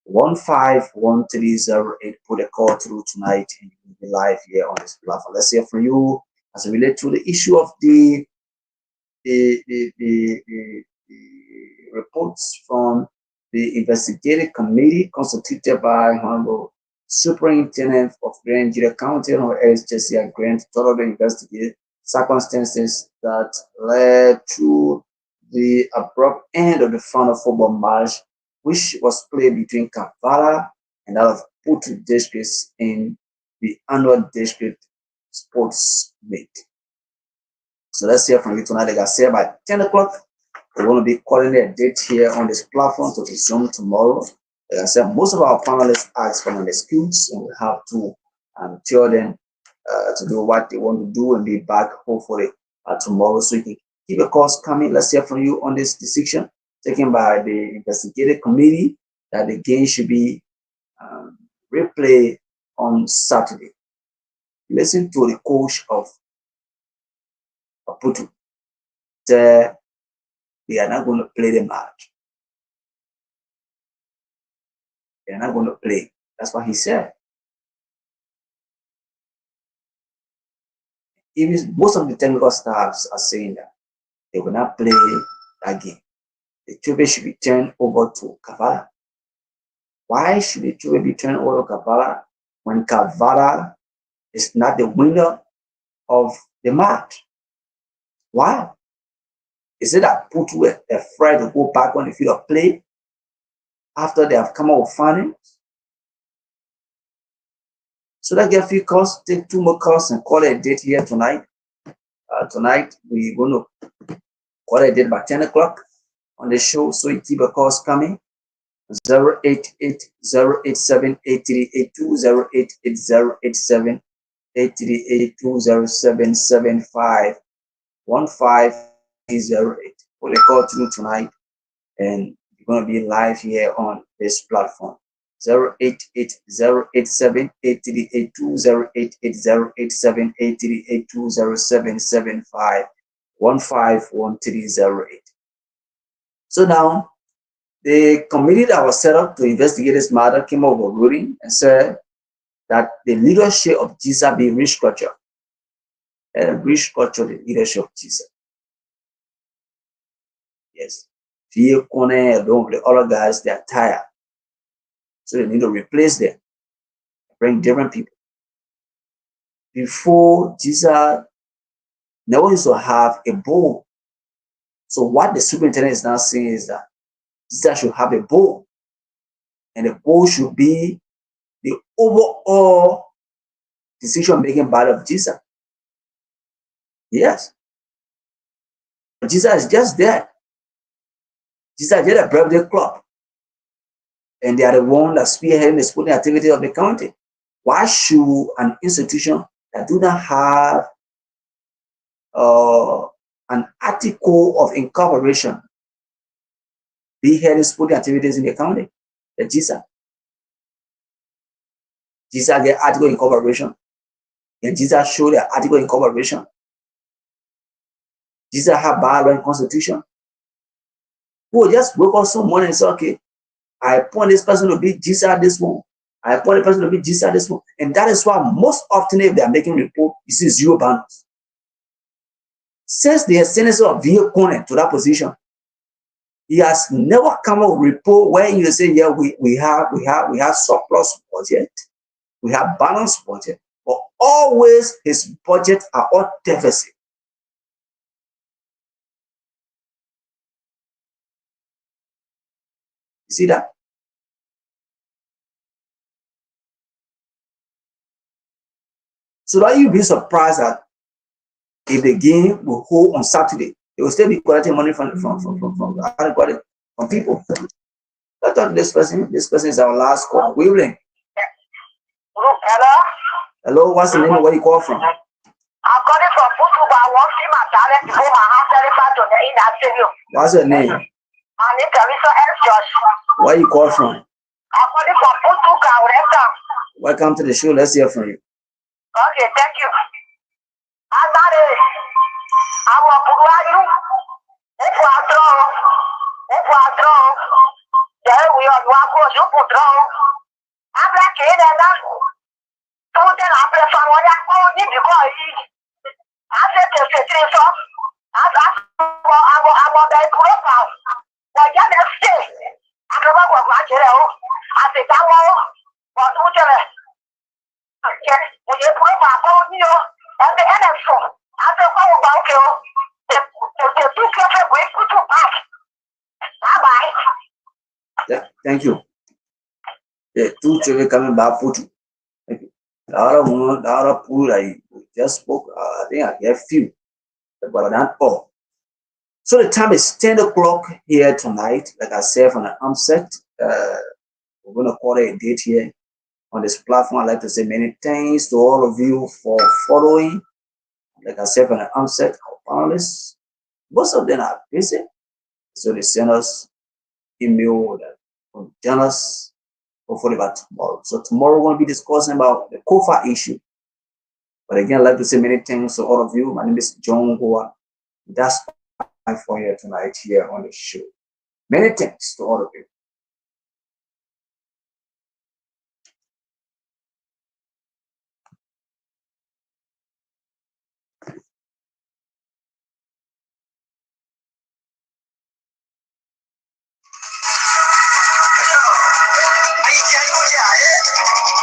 0775151308. Put a call through tonight and you'll be live here on this platform. Let's hear from you as it relates to the issue of the reports from the investigative committee constituted by Honorable Superintendent of Grand Nigeria County, or SJC Grant, thoroughly investigate circumstances that led to the abrupt end of the final football match, which was played between Kampala and that of Putu districts in the annual district sports meet. So let's hear from you tonight. Like I said, by 10 o'clock, we're going to be calling a date here on this platform to resume tomorrow. Like I said, most of our panelists ask for an excuse, and we have to tell them to do what they want to do and be back hopefully tomorrow. So you can keep your calls coming. Let's hear from you on this decision taken by the investigative committee that the game should be replayed on Saturday. Listen to the coach of Putu. They are not going to play the match. They are not going to play. That's what he said. Even most of the technical staffs are saying that they will not play that game. The trophy should be turned over to Kampala. Why should the trophy be turned over to Kampala when Kampala is not the winner of the match? Why? Is it that Putu were afraid to go back on the field of play after they have come out with findings? So let's get a few calls, take 2 more calls and call a date here tonight. Tonight, we're going to call a date by 10 o'clock on the show. So you keep your calls coming. 0880878382, 0880878382, 07751508. Put a call through tonight and you're going to be live here on this platform. 0880878382, 0880878382, 0775151308. So now, the committee that was set up to investigate this matter came up with a ruling and said that the leadership of GISA be restructured. And restructure the leadership of GISA. Yes. The other guys, they are tired. So they need to replace them. Bring different people. Before GISA never used to have a board. So what the superintendent is now saying is that GISA should have a board. And the board should be the overall decision-making body of GISA. Yes. GISA is just there. GISA is just a birthday club. And they are the one that spearheading the sporting activity of the county. Why should an institution that do not have an article of incorporation big-headed sporting activities in the county. The GISA. GISA get article in corporation. And GISA show the article in corporation. GISA have bylaw and constitution. Who just wake up some morning and say, okay, I appoint this person to be GISA this one. I appoint a person to be GISA this one. And that is why most often if they are making report, you see zero banners. Since the senator of V.A. Conan to that position, he has never come up with report where you say, yeah, we have surplus budget, we have balanced budget, but always his budget are all deficit. You see that? So that you be surprised that if the game will hold on Saturday, they will still be collecting money from people. I thought this person is our last call. Willing. Hello? Hello, what's the name of where you call from? I'm calling from Putuba. I want to see my talent before my house everybody in that stadium. What's your name? My name is Teresa S. Josh. Where you call from? I'm calling from Putuba. Welcome to the show. Let's hear from you. Okay, thank you. I'm not a. I want to go you. If I draw, there we are. You put draw. I'm like it and that. So then I play for one. I need to go. I said to say so. I'm on that profile. But yeah, let's stay. I don't know what I said that one. But who tell it? Okay, when you put my phone here, and the NFO, I don't know about you. The two people will put you back. Bye-bye. Yeah, thank you. The two children coming back, put you. Thank you. The other pool I just spoke, I think I get few, but not all. So the time is 10 o'clock here tonight. Like I said from the onset, we're going to call it a date here on this platform. I'd like to say many thanks to all of you for following. Like I said from the onset, our panelists, most of them are busy. So they send us email that tell us hopefully by tomorrow. So tomorrow we're going to be discussing about the COFA issue. But again, I'd like to say many thanks to all of you. My name is John Goa. That's my for here tonight here on the show. Many thanks to all of you. Yeah.